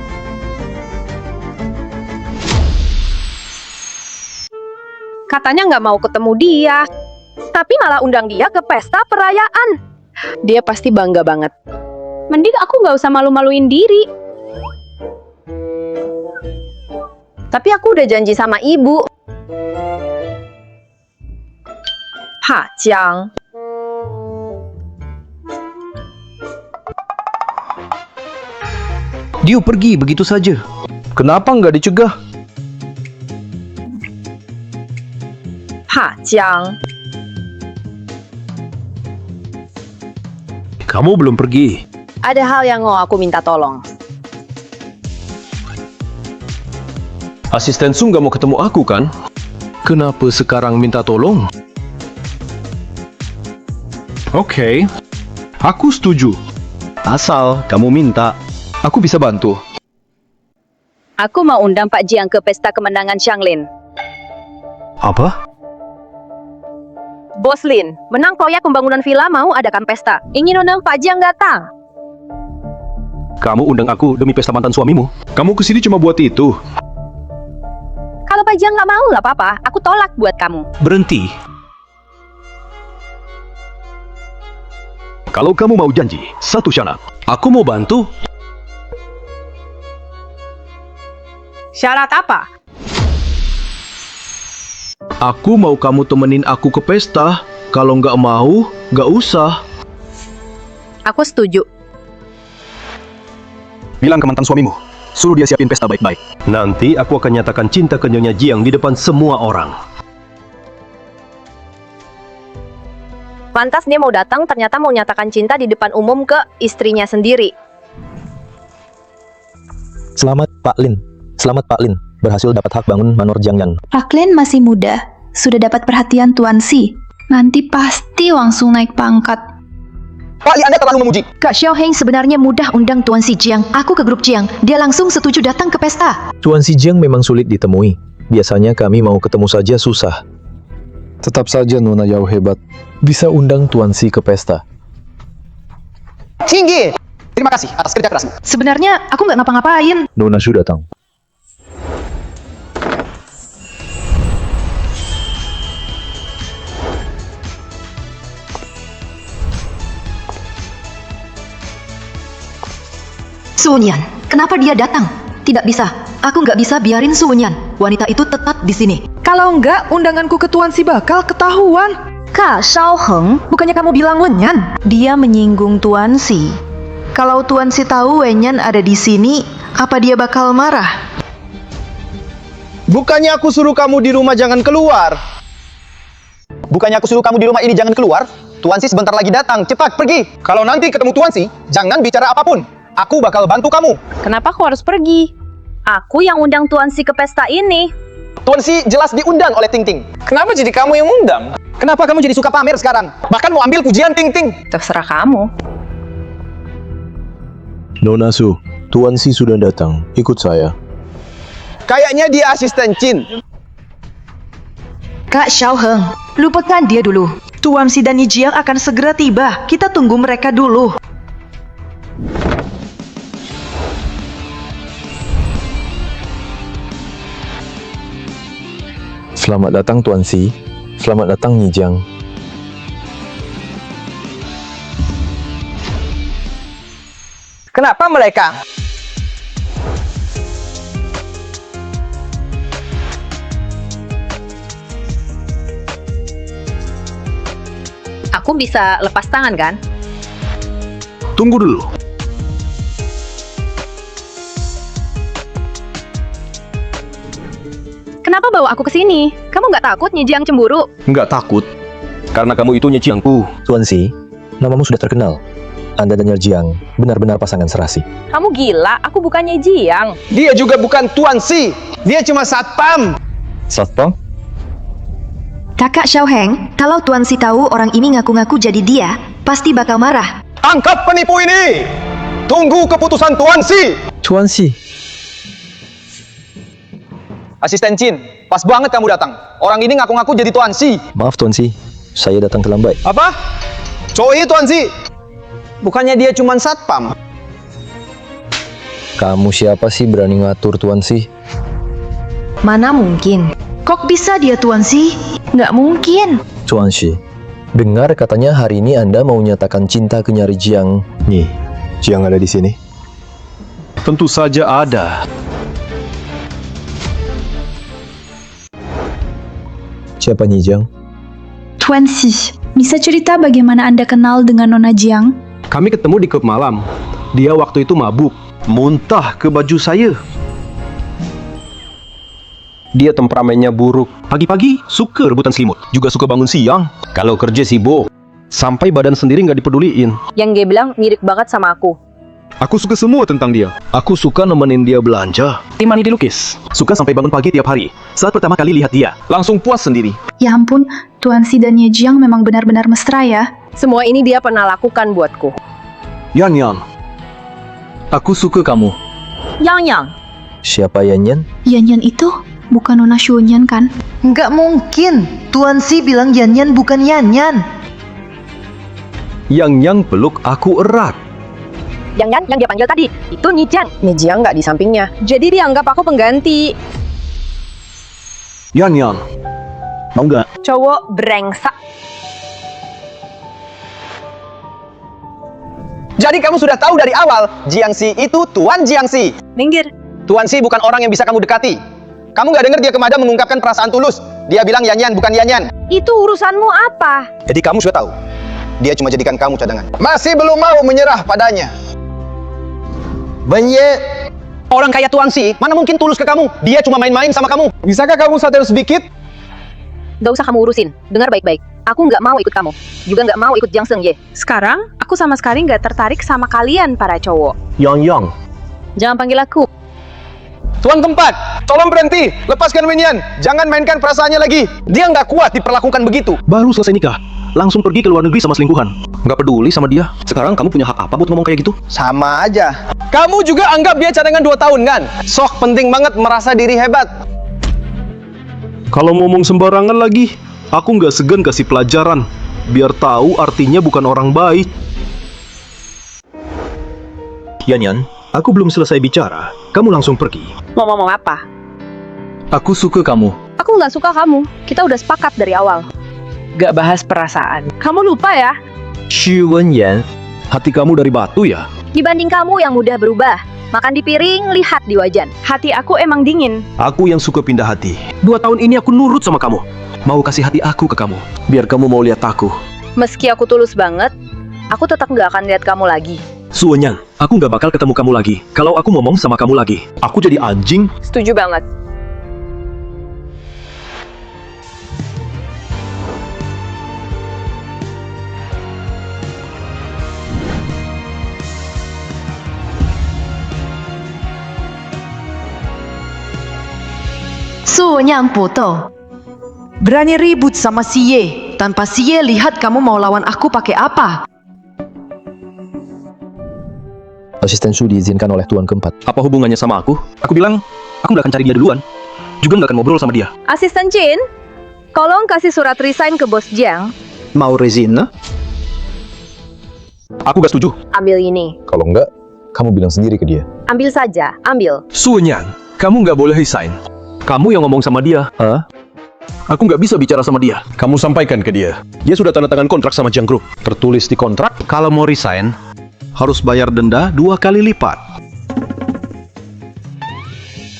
Katanya nggak mau ketemu dia, tapi malah undang dia ke pesta perayaan. Dia pasti bangga banget. Mending aku nggak usah malu-maluin diri. Tapi aku udah janji sama ibu. Ha, Jiang. Dia pergi begitu saja. Kenapa nggak dicegah? Ha, Jiang. Kamu belum pergi. Ada hal yang mau aku minta tolong. Asisten Sung nggak mau ketemu aku kan? Kenapa sekarang minta tolong? Oke, aku setuju. Asal kamu minta, aku bisa bantu. Aku mau undang Pak Jiang ke pesta kemenangan Shanglin. Apa? Bos Lin, menang proyek pembangunan villa mau adakan pesta. Ingin undang Pak Jiang datang. Kamu undang aku demi pesta mantan suamimu? Kamu kesini cuma buat itu? Kalau Pak Jiang nggak mau, nggak apa-apa. Aku tolak buat kamu. Berhenti. Kalau kamu mau janji, satu syarat. Aku mau bantu. Syarat apa? Aku mau kamu temenin aku ke pesta. Kalau nggak mau, nggak usah. Aku setuju. Bilang ke mantan suamimu, suruh dia siapin pesta baik-baik. Nanti aku akan nyatakan cinta ke Nyonya Jiang di depan semua orang. Pantas dia mau datang, ternyata mau nyatakan cinta di depan umum ke istrinya sendiri. Selamat Pak Lin. Selamat Pak Lin. Berhasil dapat hak bangun Manor Jiangyan. Pak Lin masih muda, sudah dapat perhatian Tuan Si. Nanti pasti langsung naik pangkat. Pak Li, Anda terlalu memuji. Kak Xiaoheng sebenarnya mudah undang Tuan Si Jiang. Aku ke grup Jiang. Dia langsung setuju datang ke pesta. Tuan Si Jiang memang sulit ditemui. Biasanya kami mau ketemu saja susah. Tetap saja Nona Yao hebat. Bisa undang Tuan Si ke pesta. Tinggi. Terima kasih atas kerja kerasmu. Sebenarnya aku nggak ngapa-ngapain. Nona Su datang. Sunyan, kenapa dia datang? Tidak bisa. Aku nggak bisa biarin Sunyan. Wanita itu tetap di sini. Kalau enggak, undanganku ke Tuan Si bakal ketahuan. Kak Xiaoheng, bukannya kamu bilang Wenyan? Dia menyinggung Tuan Si. Kalau Tuan Si tahu Wenyan ada di sini, apa dia bakal marah? Bukannya aku suruh kamu di rumah jangan keluar. Bukannya aku suruh kamu di rumah ini jangan keluar? Tuan Si sebentar lagi datang, cepat pergi. Kalau nanti ketemu Tuan Si, jangan bicara apapun. Aku bakal bantu kamu. Kenapa aku harus pergi? Aku yang undang Tuan Si ke pesta ini. Tuan Si jelas diundang oleh Ting Ting. Kenapa jadi kamu yang undang? Kenapa kamu jadi suka pamer sekarang? Bahkan mau ambil pujian Ting Ting. Terserah kamu. Nona Su, Tuan Si sudah datang. Ikut saya. Kayaknya dia asisten Chin. Kak Xiaoheng, lupakan dia dulu. Tuan Si dan Yi Jiang akan segera tiba. Kita tunggu mereka dulu. Selamat datang Tuan Si. Selamat datang Yi Jiang. Kenapa mereka? Aku bisa lepas tangan kan? Tunggu dulu. Kenapa bawa aku ke sini? Kamu nggak takut Yi Jiang cemburu? Nggak takut. Karena kamu itu nyeciangku. Tuan Si, namamu sudah terkenal. Anda dan Yi Jiang benar-benar pasangan serasi. Kamu gila, aku bukan Yi Jiang. Dia juga bukan Tuan Si. Dia cuma satpam. Satpam? Kakak Xiaoheng, kalau Tuan Si tahu orang ini ngaku-ngaku jadi dia, pasti bakal marah. Tangkap penipu ini. Tunggu keputusan Tuan Si. Tuan Si. Asisten Chin, pas banget kamu datang. Orang ini ngaku-ngaku jadi Tuan Si. Maaf Tuan Si, saya datang terlambat. Apa? Cowok Tuan Si. Bukannya dia cuma satpam. Kamu siapa sih berani ngatur Tuan Si? Mana mungkin? Kok bisa dia Tuan Si? Nggak mungkin. Tuan Si, dengar katanya hari ini Anda mau nyatakan cinta ke Nyari Jiang. Nih, Jiang ada di sini. Tentu saja ada. Siapa Nyi Jiang? Tuan Si, bisa cerita bagaimana Anda kenal dengan Nona Jiang? Kami ketemu di klub malam. Dia waktu itu mabuk, muntah ke baju saya. Dia temperamennya buruk. Pagi-pagi suka rebutan selimut, juga suka bangun siang. Kalau kerja sibuk, sampai badan sendiri nggak dipeduliin. Yang dia bilang mirip banget sama aku. Aku suka semua tentang dia. Aku suka nemenin dia belanja. Timani dilukis. Suka sampai bangun pagi tiap hari. Saat pertama kali lihat dia, langsung puas sendiri. Ya ampun, Tuan Si dan Yi Jiang memang benar-benar mesra ya. Semua ini dia pernah lakukan buatku. Yan Yan, aku suka kamu. Yang. Siapa Yan Yan? Yan Yan itu bukan Nona Shunyan kan? Nggak mungkin. Tuan Si bilang Yan Yan bukan Yan Yan. Yang peluk aku erat. Yang dia panggil tadi, itu Yi Jiang. Yi Jiang nggak di sampingnya. Jadi dia anggap aku pengganti. Yan, mau nggak? Cowok brengsek. Jadi kamu sudah tahu dari awal, Jiang Si itu Tuan Jiang Si. Minggir. Tuan Si bukan orang yang bisa kamu dekati. Kamu nggak dengar dia kemana mengungkapkan perasaan tulus. Dia bilang Yan Yan bukan Yan Yan. Itu urusanmu apa? Jadi kamu sudah tahu. Dia cuma jadikan kamu cadangan. Masih belum mau menyerah padanya. Benye. Orang kayak Tuan Si, mana mungkin tulus ke kamu? Dia cuma main-main sama kamu. Bisakah kamu sadar sedikit? Gak usah kamu urusin. Dengar baik-baik. Aku nggak mau ikut kamu. Juga nggak mau ikut Jiang Seng Ye. Sekarang, aku sama sekali nggak tertarik sama kalian para cowok. Yang. Jangan panggil aku. Tuan Keempat, tolong berhenti. Lepaskan Wenyan. Jangan mainkan perasaannya lagi. Dia nggak kuat diperlakukan begitu. Baru selesai nikah, langsung pergi ke luar negeri sama selingkuhan. Nggak peduli sama dia. Sekarang kamu punya hak apa buat ngomong kayak gitu? Sama aja. Kamu juga anggap dia cadangan 2 tahun kan? Sok penting banget merasa diri hebat. Kalau ngomong sembarangan lagi, aku nggak segan kasih pelajaran. Biar tahu artinya bukan orang baik. Yan, aku belum selesai bicara. Kamu langsung pergi. Mau ngomong apa? Aku suka kamu. Aku nggak suka kamu. Kita udah sepakat dari awal. Gak bahas perasaan. Kamu lupa ya? Xu Wenyan, hati kamu dari batu ya? Dibanding kamu yang mudah berubah. Makan di piring, lihat di wajan. Hati aku emang dingin. Aku yang suka pindah hati. 2 tahun ini aku nurut sama kamu. Mau kasih hati aku ke kamu. Biar kamu mau lihat aku. Meski aku tulus banget, aku tetap nggak akan lihat kamu lagi. Su Wenyan, aku nggak bakal ketemu kamu lagi. Kalau aku ngomong sama kamu lagi, aku jadi anjing. Setuju banget. Sunyang Puto. Berani ribut sama si Ye. Tanpa si Ye lihat kamu mau lawan aku pakai apa? Asisten Su diizinkan oleh Tuan keempat. Apa hubungannya sama aku? Aku bilang, aku nggak akan cari dia duluan. Juga nggak akan ngobrol sama dia. Asisten Jin, tolong kasih surat resign ke Bos Jiang. Mau resign? Aku gak setuju. Ambil ini. Kalau enggak, kamu bilang sendiri ke dia. Ambil saja, ambil. Su Wenyan, kamu nggak boleh resign. Kamu yang ngomong sama dia. Hah? Aku nggak bisa bicara sama dia. Kamu sampaikan ke dia. Dia sudah tanda tangan kontrak sama Jiang Group. Tertulis di kontrak, kalau mau resign, harus bayar denda 2 kali lipat.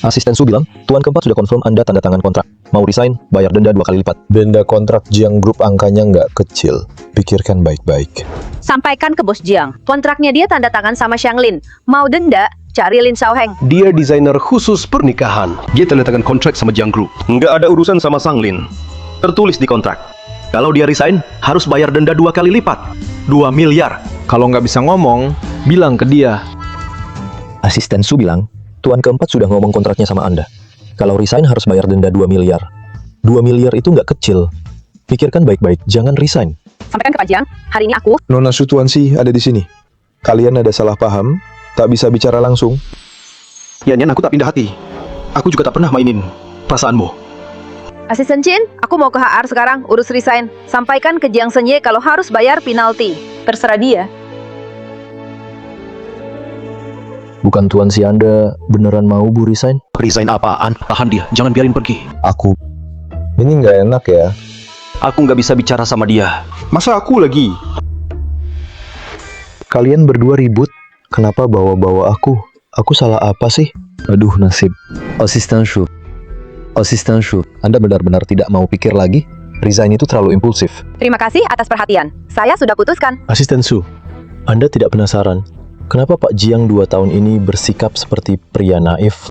Asisten Su bilang, Tuan keempat sudah confirm Anda tanda tangan kontrak. Mau resign, bayar denda 2 kali lipat. Denda kontrak Jiang Group angkanya nggak kecil. Pikirkan baik-baik. Sampaikan ke Bos Jiang. Kontraknya dia tanda tangan sama Xianglin. Mau denda, cari Lin Xiaoheng. Dia desainer khusus pernikahan. Dia tanda tangan kontrak sama Jiang Group. Nggak ada urusan sama Sang Lin. Tertulis di kontrak. Kalau dia resign, harus bayar denda 2 kali lipat. 2 miliar. Kalau nggak bisa ngomong, bilang ke dia. Asisten Su bilang, Tuan keempat sudah ngomong kontraknya sama Anda. Kalau resign harus bayar denda 2 miliar. 2 miliar itu nggak kecil. Pikirkan baik-baik, jangan resign. Sampaikan ke Pak Jiang, hari ini aku... Nona Su Tuan Si ada di sini. Kalian ada salah paham, tak bisa bicara langsung. Yan, aku tak pindah hati. Aku juga tak pernah mainin perasaanmu. Asisten Jin, aku mau ke HR sekarang, urus resign. Sampaikan ke Jiang Senye kalau harus bayar penalti. Terserah dia. Bukan Tuan Si Anda beneran mau Bu resign? Resign apaan? Tahan dia, jangan biarin pergi. Aku. Ini nggak enak ya. Aku nggak bisa bicara sama dia. Masa aku lagi? Kalian berdua ribut. Kenapa bawa-bawa aku? Aku salah apa sih? Aduh nasib. Asisten Su. Asisten Su, Anda benar-benar tidak mau pikir lagi? Resign itu terlalu impulsif. Terima kasih atas perhatian. Saya sudah putuskan. Asisten Su, Anda tidak penasaran kenapa Pak Jiang 2 tahun ini bersikap seperti pria naif?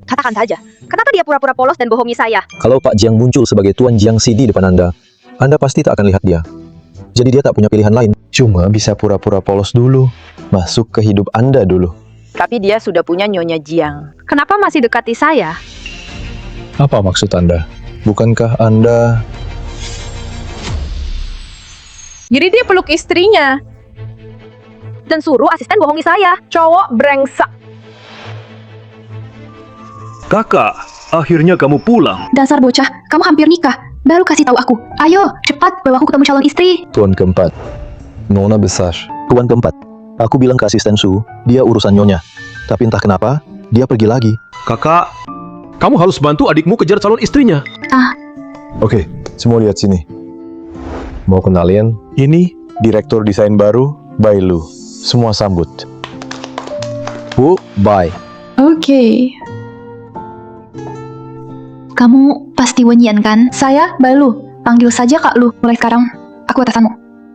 Katakan saja, kenapa dia pura-pura polos dan bohongi saya? Kalau Pak Jiang muncul sebagai Tuan Jiangxi di depan Anda pasti tak akan lihat dia. Jadi dia tak punya pilihan lain. Cuma bisa pura-pura polos dulu. Masuk ke hidup Anda dulu. Tapi dia sudah punya Nyonya Jiang. Kenapa masih dekati saya? Apa maksud Anda? Bukankah Anda... Jadi dia peluk istrinya. Dan suruh asisten bohongi saya. Cowok brengsek. Kakak, akhirnya kamu pulang. Dasar bocah, kamu hampir nikah. Baru kasih tahu aku. Ayo, cepat bawa aku ketemu calon istri. Tuan keempat. Nona besar. Tuan keempat, aku bilang ke asisten Su, dia urusan Nyonya. Tapi entah kenapa, dia pergi lagi. Kakak, kamu harus bantu adikmu kejar calon istrinya. Oke, semua lihat sini. Mau kenalin? Ini Direktur Desain baru, Bai Lu. Semua sambut. Bu, bye. Oke. Kamu pasti Wenyan kan? Saya Balu. Panggil saja Kak Lu. Mulai sekarang, aku atasanmu.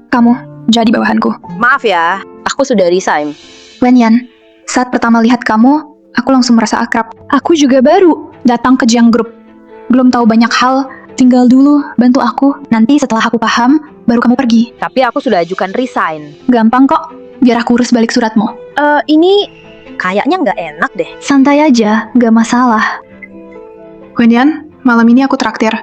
Kamu jadi bawahanku. Maaf ya, aku sudah resign. Wenyan, saat pertama lihat kamu, aku langsung merasa akrab. Aku juga baru datang ke Jiang Group. Belum tahu banyak hal, tinggal dulu, bantu aku. Nanti setelah aku paham, baru kamu pergi. Tapi aku sudah ajukan resign. Gampang kok, biar aku urus balik suratmu. Ini kayaknya nggak enak deh. Santai aja, gak masalah. Wenyan, malam ini aku traktir.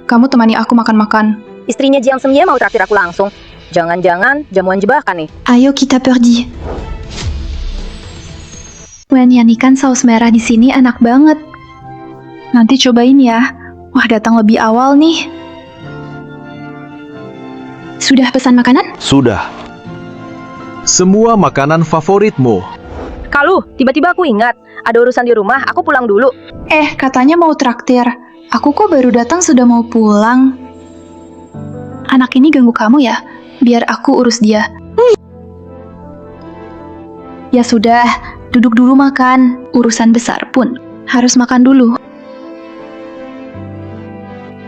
Kamu temani aku makan-makan. Istrinya Jiang Senye mau traktir aku langsung. Jangan-jangan jamuan jebakan nih. Ayo kita pergi. Wenyan ikan saus merah di sini enak banget. Nanti cobain ya. Wah, datang lebih awal nih. Sudah pesan makanan? Sudah. Semua makanan favoritmu. Kalu, tiba-tiba aku ingat, ada urusan di rumah, aku pulang dulu. Katanya mau traktir. Aku kok baru datang sudah mau pulang. Anak ini ganggu kamu ya? Biar aku urus dia. Ya sudah, duduk dulu makan. Urusan besar pun harus makan dulu.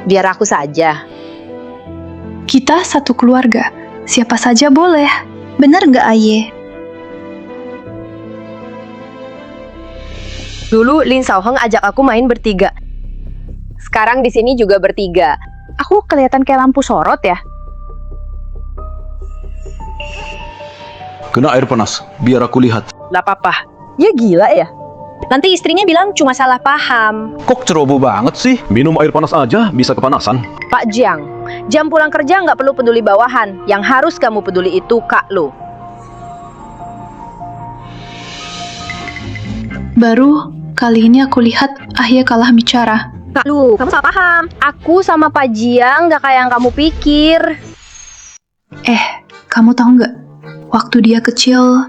Biar aku saja. Kita satu keluarga. Siapa saja boleh. Benar nggak, Aye? Dulu Lin Xiaoheng ajak aku main bertiga. Sekarang di sini juga bertiga. Aku kelihatan kayak lampu sorot ya. Kena air panas, biar aku lihat. Lah papa, ya gila ya. Nanti istrinya bilang cuma salah paham. Kok ceroboh banget sih? Minum air panas aja bisa kepanasan. Pak Jiang, jam pulang kerja nggak perlu peduli bawahan. Yang harus kamu peduli itu Kak Lu. Baru kali ini aku lihat Ahye kalah bicara. Kak Lu, kamu salah paham. Aku sama Pak Jiang nggak kayak yang kamu pikir. Kamu tahu nggak? Waktu dia kecil,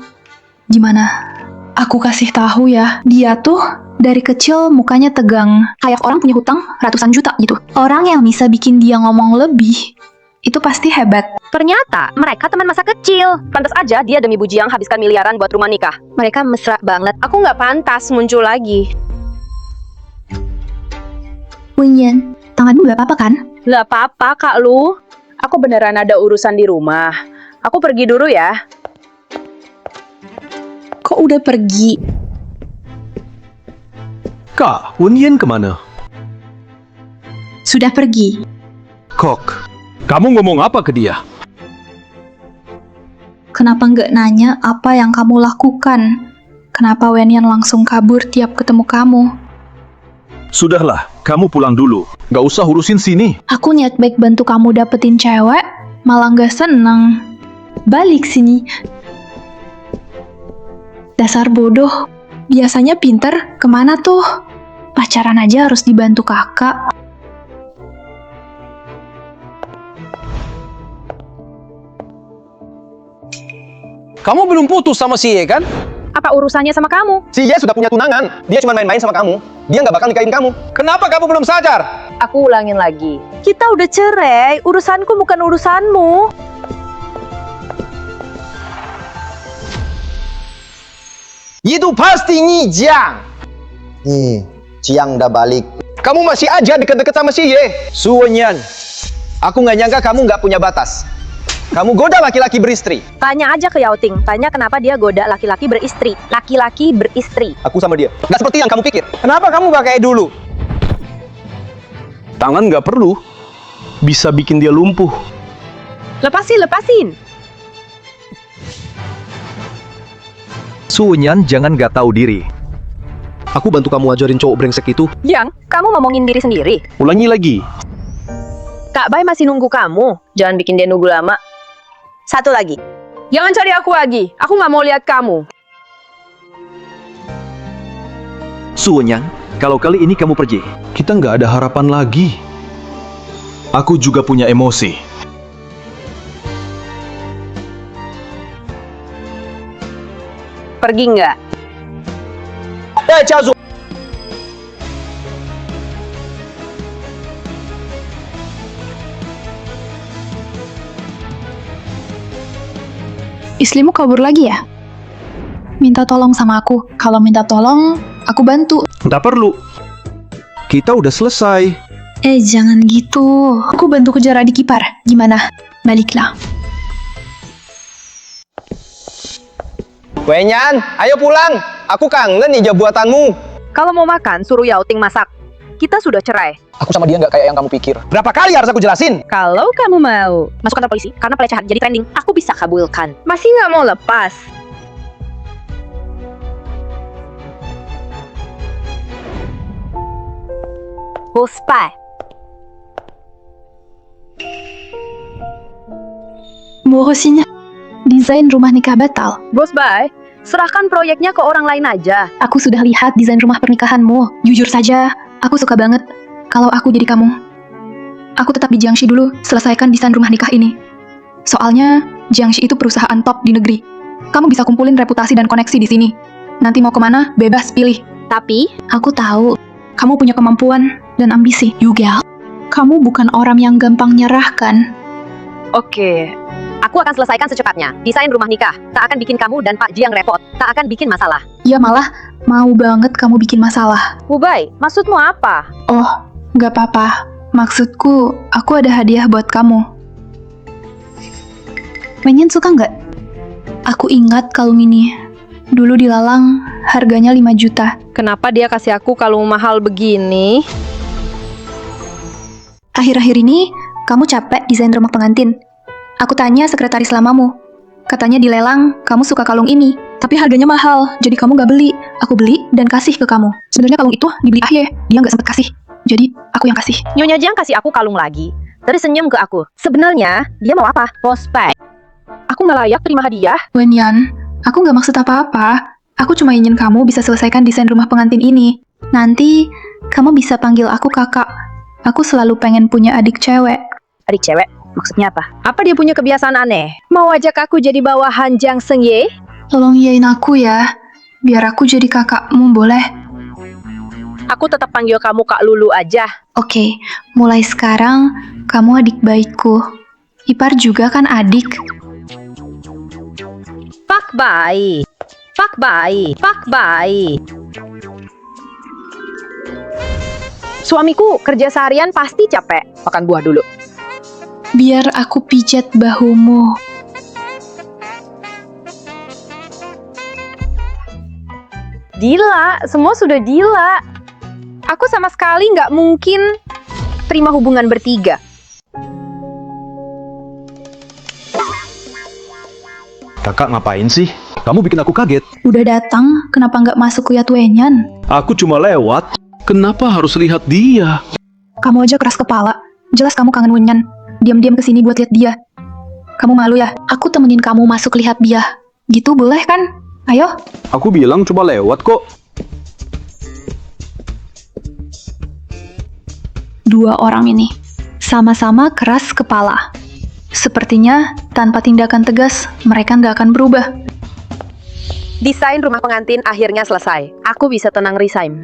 gimana? Aku kasih tahu ya, dia tuh dari kecil mukanya tegang, kayak orang punya hutang ratusan juta gitu. Orang yang bisa bikin dia ngomong lebih, itu pasti hebat. Ternyata mereka teman masa kecil. Pantas aja dia demi Bu Jiang habiskan miliaran buat rumah nikah. Mereka mesra banget. Aku nggak pantas muncul lagi. Wenyan, tanganmu nggak apa-apa kan? Lah apa-apa Kak Lu. Aku beneran ada urusan di rumah. Aku pergi dulu ya. Kok udah pergi? Kak, Wenyan kemana? Sudah pergi. Kok, kamu ngomong apa ke dia? Kenapa nggak nanya apa yang kamu lakukan? Kenapa Wenyan langsung kabur tiap ketemu kamu? Sudahlah, kamu pulang dulu. Gak usah urusin sini. Aku niat baik bantu kamu dapetin cewek, malah nggak seneng. Balik sini. Dasar bodoh. Biasanya pinter, kemana tuh? Pacaran aja harus dibantu kakak. Kamu belum putus sama si Ye kan? Apa urusannya sama kamu? Si Ye sudah punya tunangan. Dia cuma main-main sama kamu. Dia nggak bakal nikahin kamu. Kenapa kamu belum sadar? Aku ulangin lagi. Kita udah cerai. Urusanku bukan urusanmu. Itu pasti Nyi Jiang. Jiang udah balik. Kamu masih aja deket-deket sama si Ye. Su Wenyan, aku nggak nyangka kamu nggak punya batas. Kamu goda laki-laki beristri. Tanya aja ke Yao Ting. Tanya kenapa dia goda laki-laki beristri. Laki-laki beristri. Aku sama dia. Nggak seperti yang kamu pikir. Kenapa kamu gak kayak dulu? Tangan gak perlu. Bisa bikin dia lumpuh. Lepasin. Su Wenyan jangan gak tahu diri. Aku bantu kamu ajarin cowok brengsek itu. Yang, kamu ngomongin diri sendiri. Ulangi lagi. Kak Bai masih nunggu kamu. Jangan bikin dia nunggu lama. Satu lagi. Jangan cari aku lagi. Aku nggak mau lihat kamu. Su Wenyan, kalau kali ini kamu pergi, kita nggak ada harapan lagi. Aku juga punya emosi. Pergi nggak? Chazu. Istrimu kabur lagi ya? Minta tolong sama aku. Kalau minta tolong, aku bantu. Nggak perlu. Kita udah selesai. Jangan gitu. Aku bantu kejar adik ipar. Gimana? Baliklah. Wenyan, ayo pulang. Aku kangen nih buatanmu. Kalau mau makan, suruh Yao Ting masak. Kita sudah cerai. Aku sama dia nggak kayak yang kamu pikir. Berapa kali harus aku jelasin? Kalau kamu mau masuk kantor polisi karena pelecehan jadi trending, aku bisa kabulkan. Masih nggak mau lepas? Bos Pai. Bohosinya. Desain rumah nikah batal. Bos Bai, serahkan proyeknya ke orang lain aja. Aku sudah lihat desain rumah pernikahanmu. Jujur saja, aku suka banget. Kalau aku jadi kamu, aku tetap di Jiangxi dulu, selesaikan desain rumah nikah ini. Soalnya, Jiangxi itu perusahaan top di negeri. Kamu bisa kumpulin reputasi dan koneksi di sini. Nanti mau kemana, bebas pilih. Tapi, Aku tahu, kamu punya kemampuan dan ambisi. Juga, kamu bukan orang yang gampang nyerah kan? oke. Aku akan selesaikan secepatnya. Desain rumah nikah. Tak akan bikin kamu dan Pak Jiang repot. Tak akan bikin masalah. Ya malah, mau banget kamu bikin masalah. Hubei, maksudmu apa? Oh, gak apa-apa. Maksudku, aku ada hadiah buat kamu. Menyen suka nggak? Aku ingat kalung ini. Dulu di Lalang, harganya 5 juta. Kenapa dia kasih aku kalung mahal begini? Akhir-akhir ini, kamu capek desain rumah pengantin. Aku tanya sekretaris lamamu. Katanya di lelang, kamu suka kalung ini. Tapi harganya mahal, jadi kamu gak beli. Aku beli dan kasih ke kamu. Sebenarnya kalung itu dibeli Ahye, dia gak sempet kasih. Jadi, aku yang kasih. Nyonya Jiang kasih aku kalung lagi. Terus senyum ke aku. Sebenarnya, dia mau apa? Prospek. Aku nggak layak terima hadiah. Wenyan, aku gak maksud apa-apa. Aku cuma ingin kamu bisa selesaikan desain rumah pengantin ini. Nanti, kamu bisa panggil aku kakak. Aku selalu pengen punya adik cewek. Adik cewek? Maksudnya apa? Apa dia punya kebiasaan aneh? Mau ajak aku jadi bawahan Jiang Sengye? Tolong yain aku ya. Biar aku jadi kakakmu, boleh? Aku tetap panggil kamu Kak Lulu aja. Oke, mulai sekarang, kamu adik baikku. Ipar juga kan adik. Pak Bai. Pak Bai. Pak Bai. Suamiku kerja seharian pasti capek. Makan buah dulu. Biar aku pijat bahumu. Dila, semua sudah Dila. Aku sama sekali nggak mungkin terima hubungan bertiga. Kakak ngapain sih? Kamu bikin aku kaget. Udah datang, kenapa nggak masuk ke Yatuenyan? Aku cuma lewat. Kenapa harus lihat dia? Kamu aja keras kepala. Jelas kamu kangen Wenyan. Diam-diam kesini buat lihat dia. Kamu malu ya? Aku temenin kamu masuk lihat dia. Gitu boleh kan? Ayo. Aku bilang coba lewat kok. Dua orang ini sama-sama keras kepala. Sepertinya tanpa tindakan tegas mereka nggak akan berubah. Desain rumah pengantin akhirnya selesai. Aku bisa tenang resign.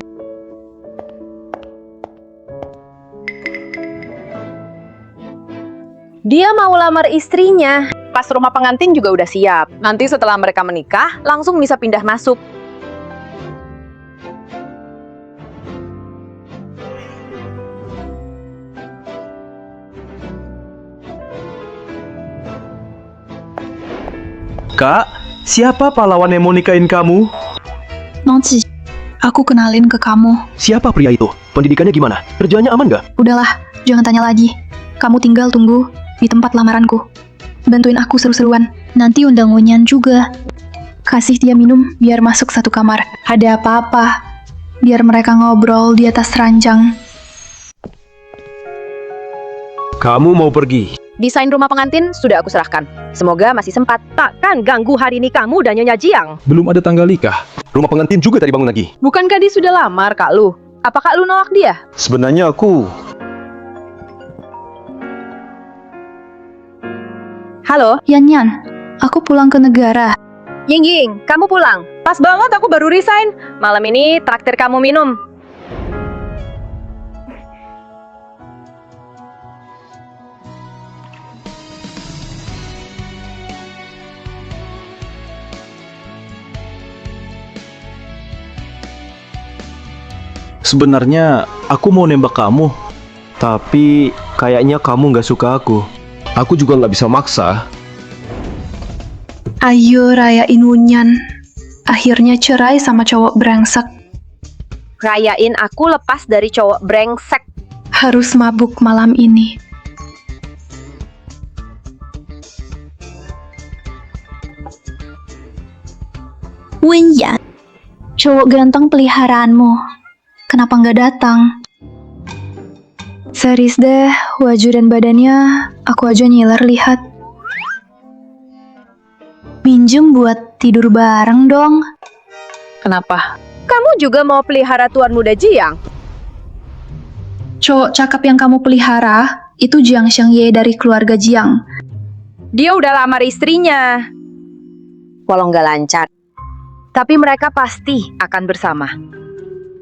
Dia mau lamar istrinya. Pas rumah pengantin juga udah siap. Nanti setelah mereka menikah, langsung bisa pindah masuk. Kak, siapa pahlawan yang mau nikahin kamu? Nongci, aku kenalin ke kamu. Siapa pria itu? Pendidikannya gimana? Kerjanya aman gak? Udahlah, jangan tanya lagi. Kamu tinggal tunggu di tempat lamaranku. Bantuin aku seru-seruan. Nanti undang Wenyan juga. Kasih dia minum biar masuk satu kamar. Ada apa-apa, biar mereka ngobrol di atas ranjang. Kamu mau pergi? Desain rumah pengantin sudah aku serahkan. Semoga masih sempat. Takkan ganggu hari nikahmu dan Nyonya Jiang. Belum ada tanggal nikah. Rumah pengantin juga tadi bangun lagi. Bukankah dia sudah lamar, Kak Lu? Apa Kak Lu nolak dia? Sebenarnya aku... Halo? Yan, aku pulang ke negara. Ying, kamu pulang. Pas banget aku baru resign. Malam ini traktir kamu minum. Sebenarnya aku mau nembak kamu. Tapi kayaknya kamu gak suka aku. Aku juga gak bisa maksa. Ayo rayain Wenyan. Akhirnya cerai sama cowok brengsek. Rayain aku lepas dari cowok brengsek. Harus mabuk malam ini. Wenyan, cowok ganteng peliharaanmu. Kenapa nggak datang? Serius deh, wajah dan badannya aku aja nyiler lihat. Minjem buat tidur bareng dong. Kenapa? Kamu juga mau pelihara tuan muda Jiang? Cowok cakep yang kamu pelihara itu Jiang Shengye dari keluarga Jiang. Dia udah lamar istrinya. Walau nggak lancar. Tapi mereka pasti akan bersama.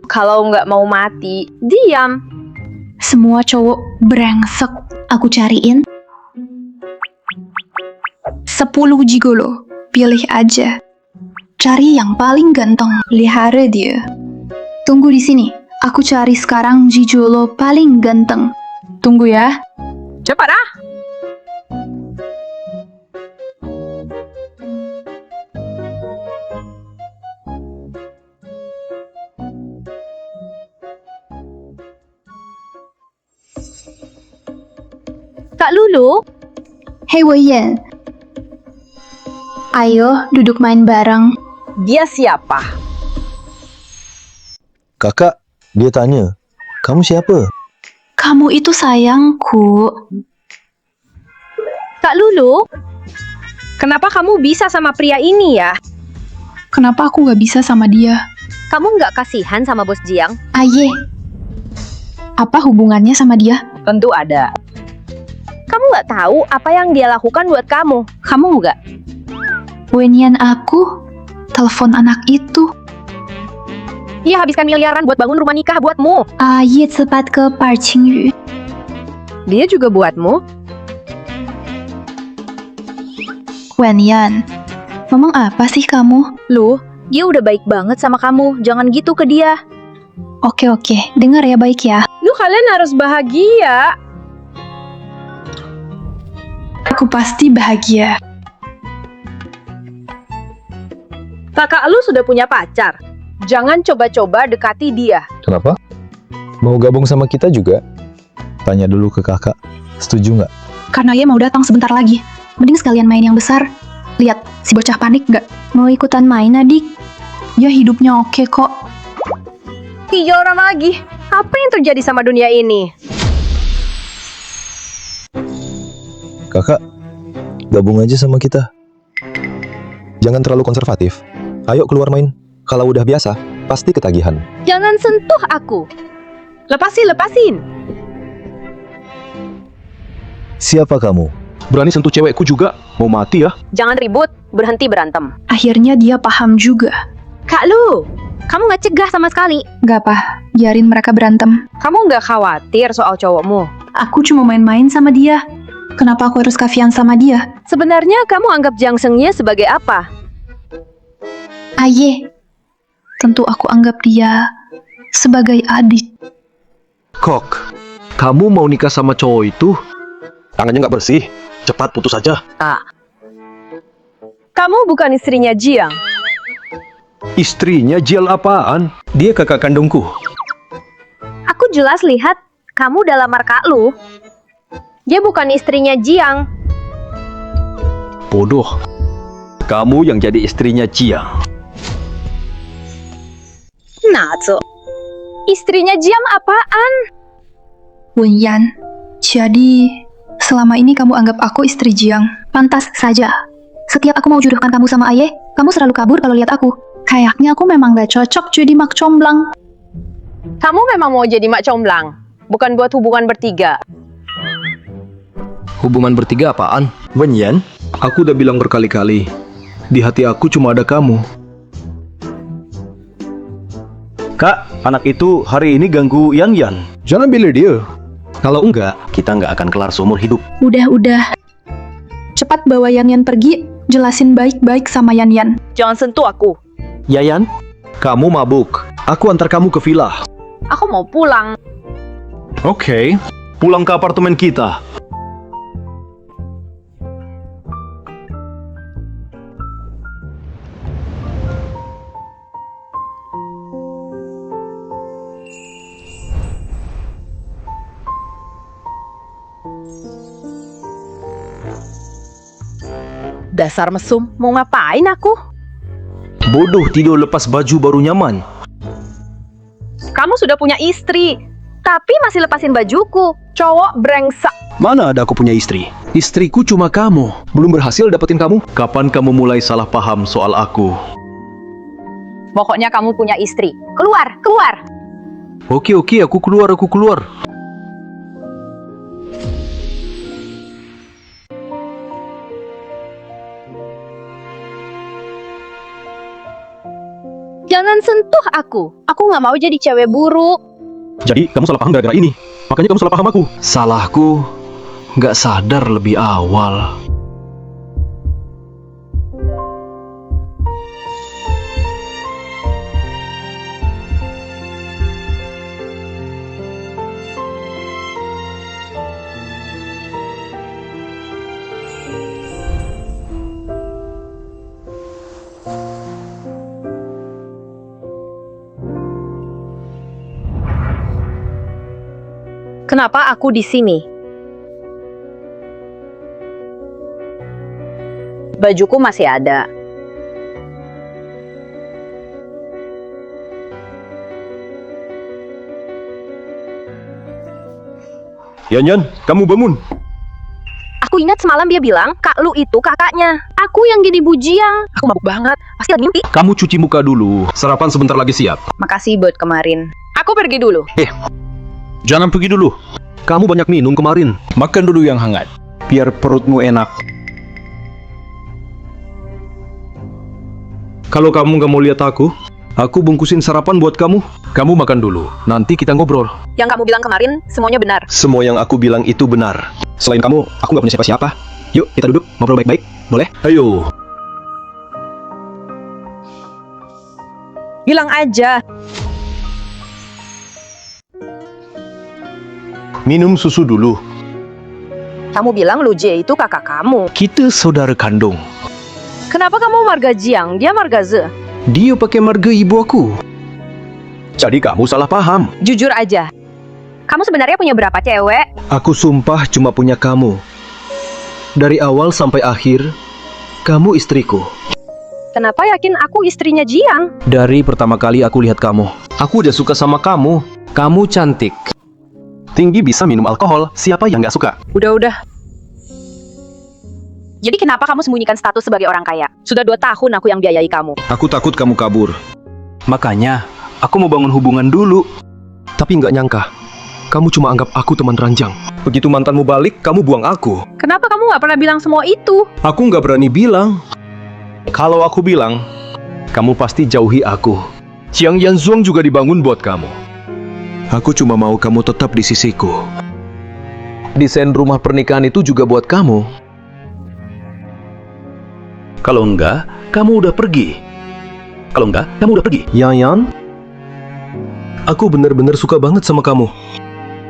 Kalau nggak mau mati, diam. Semua cowok brengsek. Aku cariin 10 gigolo. Pilih aja. Cari yang paling ganteng. Pelihara dia. Tunggu di sini. Aku cari sekarang gigolo paling ganteng. Tunggu ya. Cepat ah! Kak Lulu, Hei Weiyan. Ayo duduk main bareng. dia siapa? Kakak, dia tanya, kamu siapa? Kamu itu sayangku. Kak Lulu, kenapa kamu bisa sama pria ini ya? Kenapa aku gak bisa sama dia? Kamu nggak kasihan sama bos Jiang? Aye. Apa hubungannya sama dia? Tentu ada. Kamu nggak tahu apa yang dia lakukan buat kamu. Kamu nggak? Wenyan aku telepon anak itu. Dia habiskan miliaran buat bangun rumah nikah buatmu. Aye cepat ke Park Qingyu. Dia juga buatmu. Wenyan, ngomong apa sih kamu? Lu, dia udah baik banget sama kamu. Jangan gitu ke dia. Oke, dengar ya baik ya. Lu kalian harus bahagia. Aku pasti bahagia. Kakak lu sudah punya pacar. Jangan coba-coba dekati dia. Kenapa? Mau gabung sama kita juga? Tanya dulu ke kakak, setuju nggak? Karena Ye mau datang sebentar lagi. Mending sekalian main yang besar. Lihat, si bocah panik nggak? Mau ikutan main adik? Ya hidupnya oke kok. 3 orang lagi. Apa yang terjadi sama dunia ini? Kakak, gabung aja sama kita. Jangan terlalu konservatif. Ayo keluar main. Kalau udah biasa, pasti ketagihan. Jangan sentuh aku. Lepasin. Siapa kamu? Berani sentuh cewekku juga? Mau mati ya? Jangan ribut, berhenti berantem. Akhirnya dia paham juga. Kak Lu, kamu nggak cegah sama sekali. Gak apa, biarin mereka berantem. Kamu nggak khawatir soal cowokmu. Aku cuma main-main sama dia. Kenapa aku harus kafian sama dia? Sebenarnya kamu anggap Jiang Sengye sebagai apa? Aye, tentu aku anggap dia sebagai adik. Kok, kamu mau nikah sama cowok itu? Tangannya nggak bersih. Cepat putus aja. Kamu bukan istrinya Jiang. Istrinya Jial apaan? Dia kakak kandungku. Aku jelas lihat kamu dalam Kak Lu. Dia bukan istrinya Jiang. Bodoh. Kamu yang jadi istrinya Jiang. Natsu. Istrinya Jiang apaan? Wenyan, jadi selama ini kamu anggap aku istri Jiang. Pantas saja. Setiap aku mau jodohkan kamu sama Aye, kamu selalu kabur kalau lihat aku. Kayaknya aku memang gak cocok jadi mak comblang. Kamu memang mau jadi mak comblang, bukan buat hubungan bertiga. Hubungan bertiga apaan? Wenyan, aku udah bilang berkali-kali. Di hati aku cuma ada kamu. Kak, anak itu hari ini ganggu Yan. Jangan pilih dia. Kalau enggak, kita nggak akan kelar seumur hidup. Udah. Cepat bawa Yan pergi, jelasin baik-baik sama Yan. Jangan sentuh aku. Yayan, kamu mabuk. Aku antar kamu ke villa. Aku mau pulang. Oke, pulang ke apartemen kita. Dasar mesum, mau ngapain aku? Bodoh tidur lepas baju baru nyaman. Kamu sudah punya istri, tapi masih lepasin bajuku. Cowok brengsek. Mana ada aku punya istri? Istriku cuma kamu. Belum berhasil dapetin kamu? Kapan kamu mulai salah paham soal aku? Pokoknya kamu punya istri. Keluar. Oke, aku keluar. Jangan sentuh aku. Aku nggak mau jadi cewek buruk. Jadi kamu salah paham gara-gara ini. Makanya kamu salah paham aku. Salahku, nggak sadar lebih awal. Kenapa aku di sini? Bajuku masih ada. Yan, kamu bangun. Aku ingat semalam dia bilang, Kak Lu itu kakaknya. Aku yang gini bujiang. Aku mabuk banget. Pasti lagi mimpi. Kamu cuci muka dulu. Sarapan sebentar lagi siap. Makasih buat kemarin. Aku pergi dulu. Jangan pergi dulu. Kamu banyak minum kemarin. Makan dulu yang hangat, biar perutmu enak. Kalau kamu nggak mau lihat aku bungkusin sarapan buat kamu. Kamu makan dulu, nanti kita ngobrol. Yang kamu bilang kemarin, semuanya benar. Semua yang aku bilang itu benar. Selain kamu, aku nggak punya siapa-siapa. Yuk, kita duduk, ngobrol baik-baik. Boleh? Ayo. Bilang aja. Minum susu dulu. Kamu bilang Lu Jie itu kakak kamu. Kita saudara kandung. Kenapa kamu marga Jiang, dia marga Ze? Dia pakai marga ibu aku. Jadi kamu salah paham. Jujur aja. Kamu sebenarnya punya berapa cewek? Aku sumpah cuma punya kamu. Dari awal sampai akhir, kamu istriku. Kenapa yakin aku istrinya Jiang? Dari pertama kali aku lihat kamu. Aku udah suka sama kamu. Kamu cantik. Tinggi bisa minum alkohol, siapa yang nggak suka? Udah. Jadi kenapa kamu sembunyikan status sebagai orang kaya? Sudah 2 tahun aku yang biayai kamu. Aku takut kamu kabur. Makanya, aku mau bangun hubungan dulu. Tapi nggak nyangka, kamu cuma anggap aku teman ranjang. Begitu mantanmu balik, kamu buang aku. Kenapa kamu nggak pernah bilang semua itu? Aku nggak berani bilang. Kalau aku bilang, kamu pasti jauhi aku. Jiang Yanzuang juga dibangun buat kamu. Aku cuma mau kamu tetap di sisiku. Desain rumah pernikahan itu juga buat kamu. Kalau enggak, kamu udah pergi. Kalau enggak, kamu udah pergi. Yan, aku bener-bener suka banget sama kamu.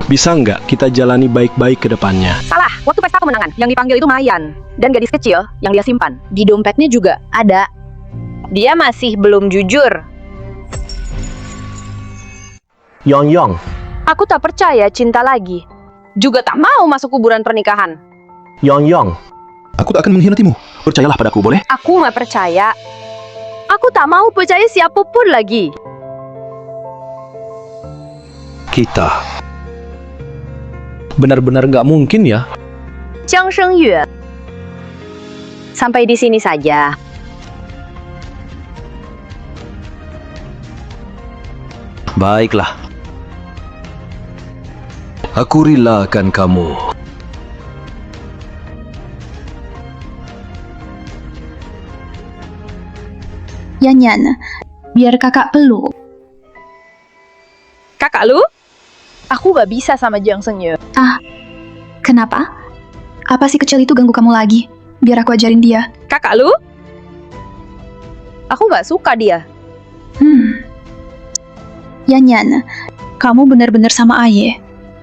Bisa enggak kita jalani baik-baik ke depannya? Salah, waktu pesta kemenangan yang dipanggil itu Mayan. Dan gadis kecil yang dia simpan. Di dompetnya juga ada. Dia masih belum jujur. Yang. Aku tak percaya cinta lagi. Juga tak mau masuk kuburan pernikahan. Yang. Aku tak akan mengkhianatimu. Percayalah padaku, boleh? Aku nggak percaya. Aku tak mau percaya siapapun lagi. Kita. Benar-benar nggak mungkin ya. Jiang Shengyue. Sampai di sini saja. Baiklah. Aku relakan kamu. Yan, biar kakak peluk. Kakak lu? Aku nggak bisa sama Jiang Shengyue. Kenapa? Apa si kecil itu ganggu kamu lagi? Biar aku ajarin dia. Kakak lu? Aku nggak suka dia. Yan, kamu benar-benar sama Aye.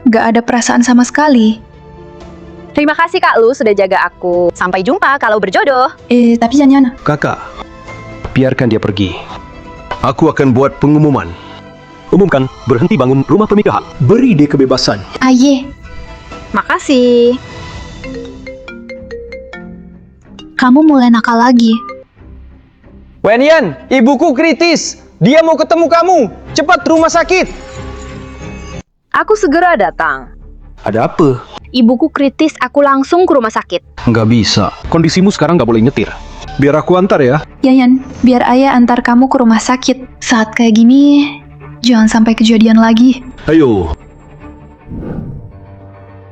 Gak ada perasaan sama sekali. Terima kasih Kak Lu sudah jaga aku. Sampai jumpa kalau berjodoh. Tapi Yan. Kakak, biarkan dia pergi. Aku akan buat pengumuman. Umumkan, berhenti bangun rumah pernikahan. Beri dia kebebasan. Aye, Makasih. kamu mulai nakal lagi. Wenyan, ibuku kritis. Dia mau ketemu kamu. Cepat rumah sakit. Aku segera datang. Ada apa? Ibuku kritis, aku langsung ke rumah sakit. Nggak bisa. Kondisimu sekarang nggak boleh nyetir. Biar aku antar ya. Yan, biar Ayah antar kamu ke rumah sakit. Saat kayak gini, jangan sampai kejadian lagi. Ayo.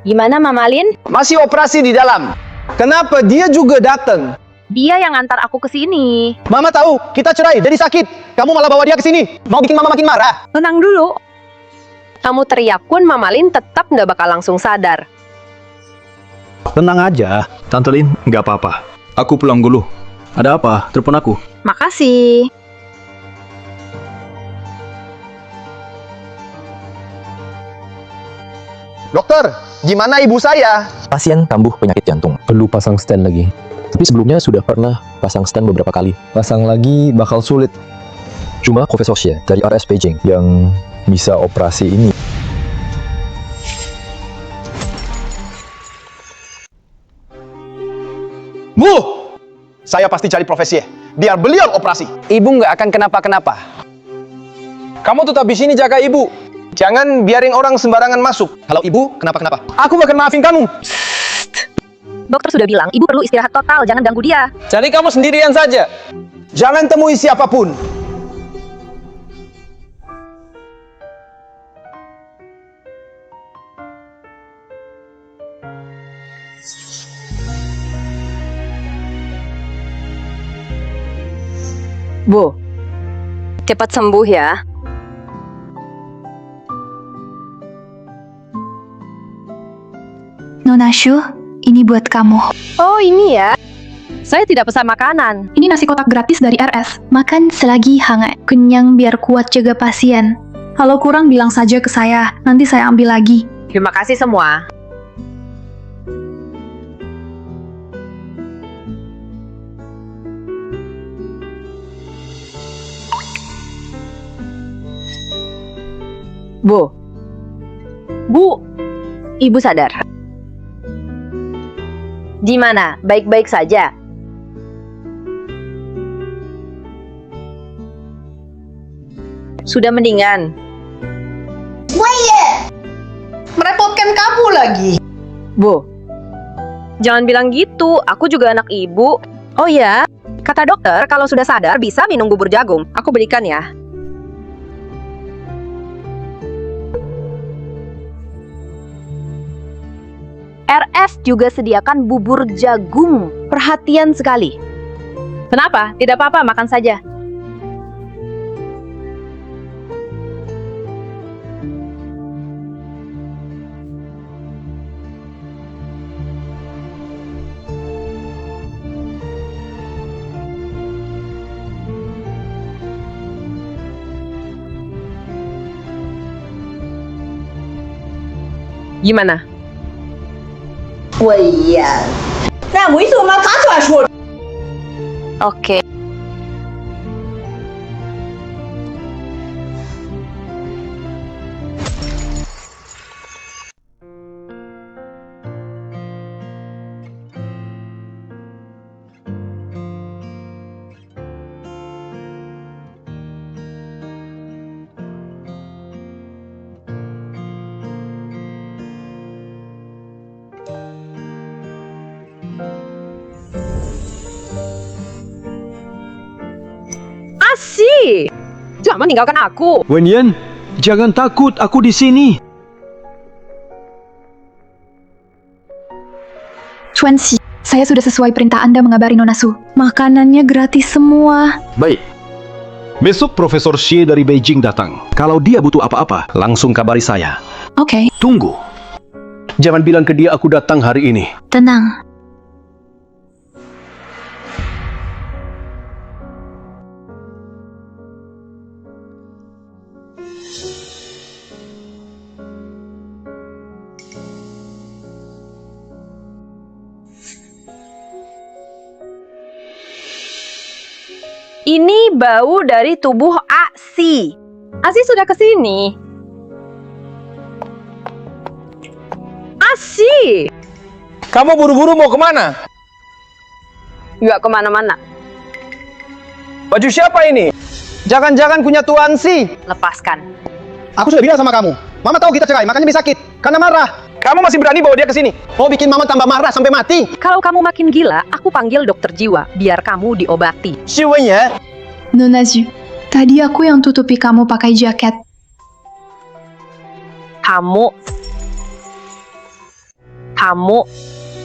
Gimana Mama Lin? Masih operasi di dalam. Kenapa dia juga datang? Dia yang antar aku ke sini. Mama tahu, kita cerai, jadi sakit. Kamu malah bawa dia ke sini. Mau bikin Mama makin marah. Tenang dulu. Kamu teriak pun Mama Lin tetap nggak bakal langsung sadar. Tenang aja. Tante Lin, nggak apa-apa. Aku pulang dulu. Ada apa? Telepon aku. Makasih. Dokter, gimana ibu saya? Pasien kambuh penyakit jantung. Perlu pasang stent lagi. Tapi sebelumnya sudah pernah pasang stent beberapa kali. Pasang lagi bakal sulit. Cuma Profesor Xie dari RS Beijing yang bisa operasi ini. Bu! Saya pasti cari profesi biar beliau operasi. Ibu nggak akan kenapa-kenapa. Kamu tetap di sini jaga ibu. Jangan biarin orang sembarangan masuk. Kalau ibu, kenapa-kenapa? Aku gak akan maafin kamu. Dokter sudah bilang, ibu perlu istirahat total, jangan ganggu dia. Jadi kamu sendirian saja. Jangan temui siapapun. Bu, cepat sembuh ya. Nona Shu, ini buat kamu. Oh ini ya. Saya tidak pesan makanan. Ini nasi kotak gratis dari RS. Makan selagi hangat. Kenyang biar kuat jaga pasien. Kalau kurang bilang saja ke saya, nanti saya ambil lagi. Terima kasih semua. Bu, ibu sadar. Gimana? Baik-baik saja? Sudah mendingan? Merepotkan kamu lagi. Bu, jangan bilang gitu. Aku juga anak ibu. Oh ya, kata dokter kalau sudah sadar bisa minum bubur jagung. Aku belikan ya. RS juga sediakan bubur jagung. Perhatian sekali. Kenapa? Tidak apa-apa, makan saja. Gimana? 喂呀，那为什么他这说？ Oke. Asih, jangan meninggalkan aku. Wenyan, jangan takut, aku di sini. Chuan Xi, saya sudah sesuai perintah Anda mengabari Nona Su. Makanannya gratis semua. Baik. Besok Profesor Xie dari Beijing datang. Kalau dia butuh apa-apa, langsung kabari saya. Oke. Tunggu. Jangan bilang ke dia aku datang hari ini. Tenang. Ini bau dari tubuh Asi. Asi sudah kesini. Asi! Kamu buru-buru mau kemana? Nggak kemana-mana. Baju siapa ini? Jangan-jangan punya Tuan Si. Lepaskan. Aku sudah bilang sama kamu. Mama tahu kita cerai, makanya dia sakit. Karena marah. Kamu masih berani bawa dia ke sini? Mau bikin Mama tambah marah sampai mati? Kalau kamu makin gila, aku panggil dokter jiwa biar kamu diobati. Siwenya. Nona Zhu, tadi aku yang tutupi kamu pakai jaket. Kamu.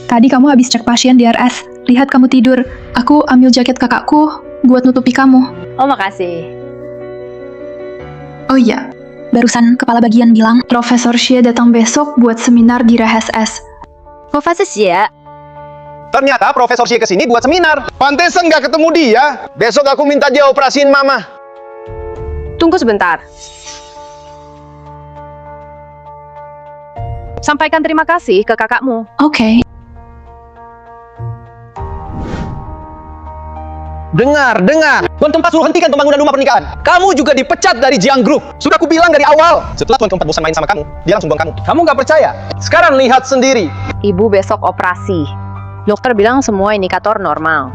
Tadi kamu habis cek pasien di RS. Lihat kamu tidur. Aku ambil jaket kakakku buat nutupi kamu. Oh, makasih. Oh iya, barusan kepala bagian bilang Profesor Xie datang besok buat seminar di RHSS. Profesor Xie, Ternyata Profesor Xie kesini buat seminar. Pantesan nggak ketemu dia. Besok aku minta dia operasiin mama. tunggu sebentar. Sampaikan terima kasih ke kakakmu. Oke. Dengar. Tuan keempat suruh hentikan pembangunan rumah pernikahan. Kamu juga dipecat dari Jiang Group. Sudah aku bilang dari awal. Setelah Tuan keempat bosan main sama kamu, dia langsung buang kamu. Kamu nggak percaya? Sekarang lihat sendiri. Ibu besok operasi. Dokter bilang semua indikator normal.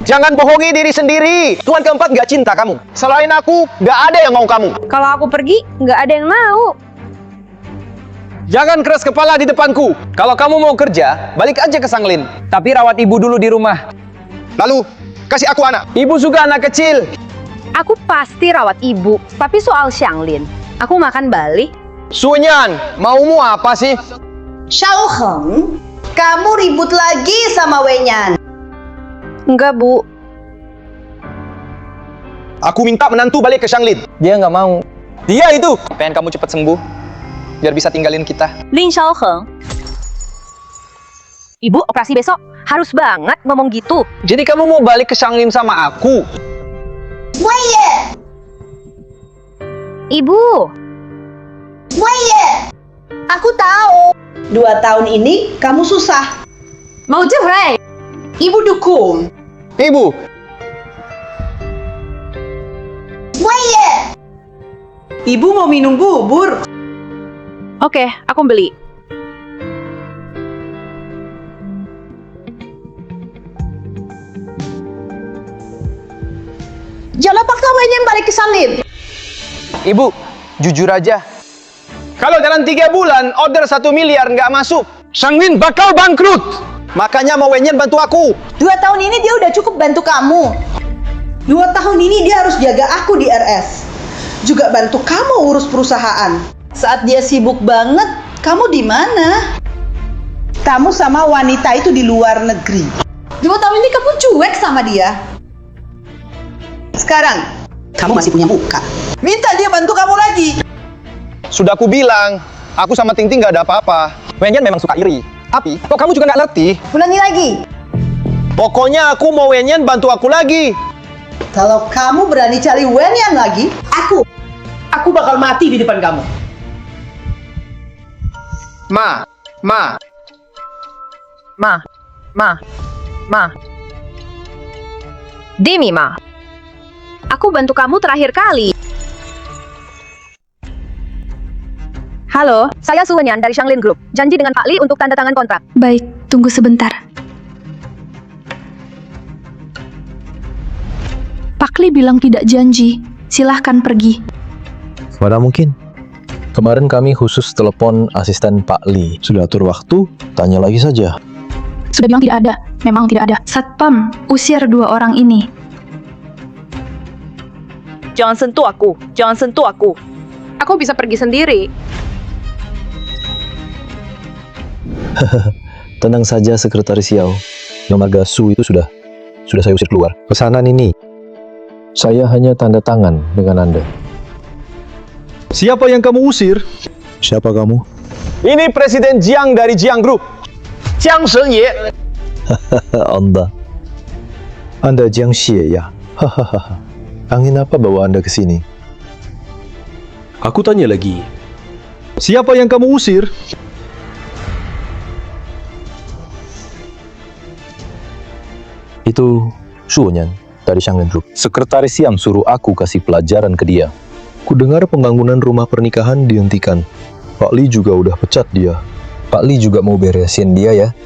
Jangan bohongi diri sendiri. Tuan keempat nggak cinta kamu. Selain aku, nggak ada yang mau kamu. Kalau aku pergi, nggak ada yang mau. Jangan keras kepala di depanku. Kalau kamu mau kerja, balik aja ke Sanglin. Tapi rawat ibu dulu di rumah. Lalu, kasih aku anak. Ibu juga anak kecil. Aku pasti rawat ibu. Tapi soal Xianglin, aku makan balik. Sunyan, maumu apa sih? Xiao Heng, kamu ribut lagi sama Wenyan. Enggak, Bu. Aku minta menantu balik ke Sanglin. Dia nggak mau. Dia itu. Pengen kamu cepat sembuh, biar bisa tinggalin kita. Lin Xiaoheng. Ibu operasi besok. Harus banget ngomong gitu. Jadi kamu mau balik ke Sanglin sama aku? Weye, Ibu. Weye, aku tahu. 2 tahun ini kamu susah. Mau cerai? Ibu dukung. Ibu, Weye, Ibu mau minum bubur. Oke, aku beli. Jangan paksa Wenyan balik ke Sanglin. Ibu, jujur aja. Kalau dalam 3 bulan order 1 miliar nggak masuk, Sanglin bakal bangkrut. Makanya mau Wenyan bantu aku. 2 tahun ini dia udah cukup bantu kamu. 2 tahun ini dia harus jaga aku di RS. Juga bantu kamu urus perusahaan. Saat dia sibuk banget, kamu di mana? Kamu sama wanita itu di luar negeri. 2 tahun ini kamu cuek sama dia. Sekarang, kamu masih punya muka. Minta dia bantu kamu lagi. Sudah aku bilang, aku sama Ting Ting nggak ada apa-apa. Wenyan memang suka iri. Tapi, kok kamu juga nggak ngerti? Ulangi lagi. Pokoknya aku mau Wenyan bantu aku lagi. Kalau kamu berani cari Wenyan lagi, aku bakal mati di depan kamu. Ma. Demi, Ma. Aku bantu kamu terakhir kali. Halo, saya Su Wenyan dari Sanglin Group. Janji dengan Pak Li untuk tanda tangan kontrak. Baik, tunggu sebentar. Pak Li bilang tidak janji. Silahkan pergi. Mana mungkin? Kemarin kami khusus telepon asisten Pak Li. Sudah atur waktu, tanya lagi saja. Sudah bilang tidak ada. Memang tidak ada. Satpam, usir 2 orang ini. Jangan sentuh aku. Jangan sentuh aku. Aku bisa pergi sendiri. Tenang saja, Sekretaris Xiao. Yang marga Su itu sudah saya usir keluar. Pesanan ini, saya hanya tanda tangan dengan Anda. Siapa yang kamu usir? Siapa kamu? Ini Presiden Jiang dari Jiang Group. Jiang Shenye. Anda Jiang Xie ya? Hahaha. Angin apa bawa Anda ke sini? Aku tanya lagi. Siapa yang kamu usir? Itu Su Wenyan dari Sanglin Group. Sekretaris Siam suruh aku kasih pelajaran ke dia. Kudengar pembangunan rumah pernikahan dihentikan. Pak Li juga udah pecat dia. Pak Li juga mau beresin dia ya.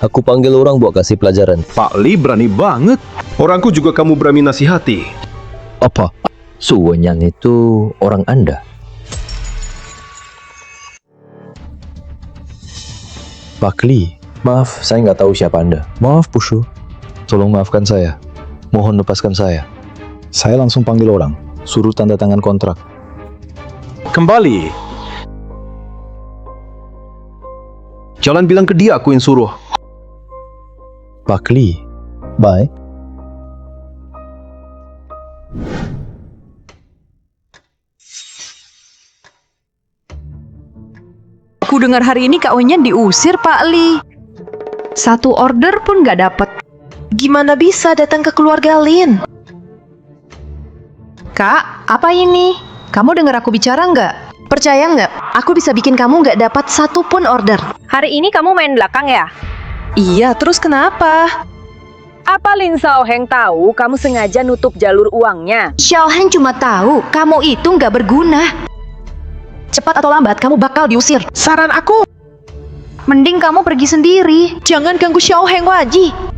Aku panggil orang buat kasih pelajaran. Pak Li berani banget. Orangku juga kamu berani nasihati. Apa? Su Wenyan itu orang Anda? Pak Li, maaf, saya nggak tahu siapa Anda. Maaf, Pushu. Tolong maafkan saya. Mohon lepaskan saya. Saya langsung panggil orang. Suruh tanda tangan kontrak. Kembali. Jangan bilang ke dia aku yang suruh. Pak Li, bye. Aku dengar hari ini Kak Wenyan diusir, Pak Li. Satu order pun nggak dapet. Gimana bisa datang ke keluarga Lin? Kak, apa ini? Kamu dengar aku bicara nggak? Percaya nggak? Aku bisa bikin kamu nggak dapat satu pun order. Hari ini kamu main belakang ya? Iya, terus kenapa? Apa Lin Xiaoheng tahu kamu sengaja nutup jalur uangnya? Xiaoheng cuma tahu kamu itu nggak berguna. Cepat atau lambat kamu bakal diusir. Saran aku, mending kamu pergi sendiri. Jangan ganggu Xiaoheng Waji.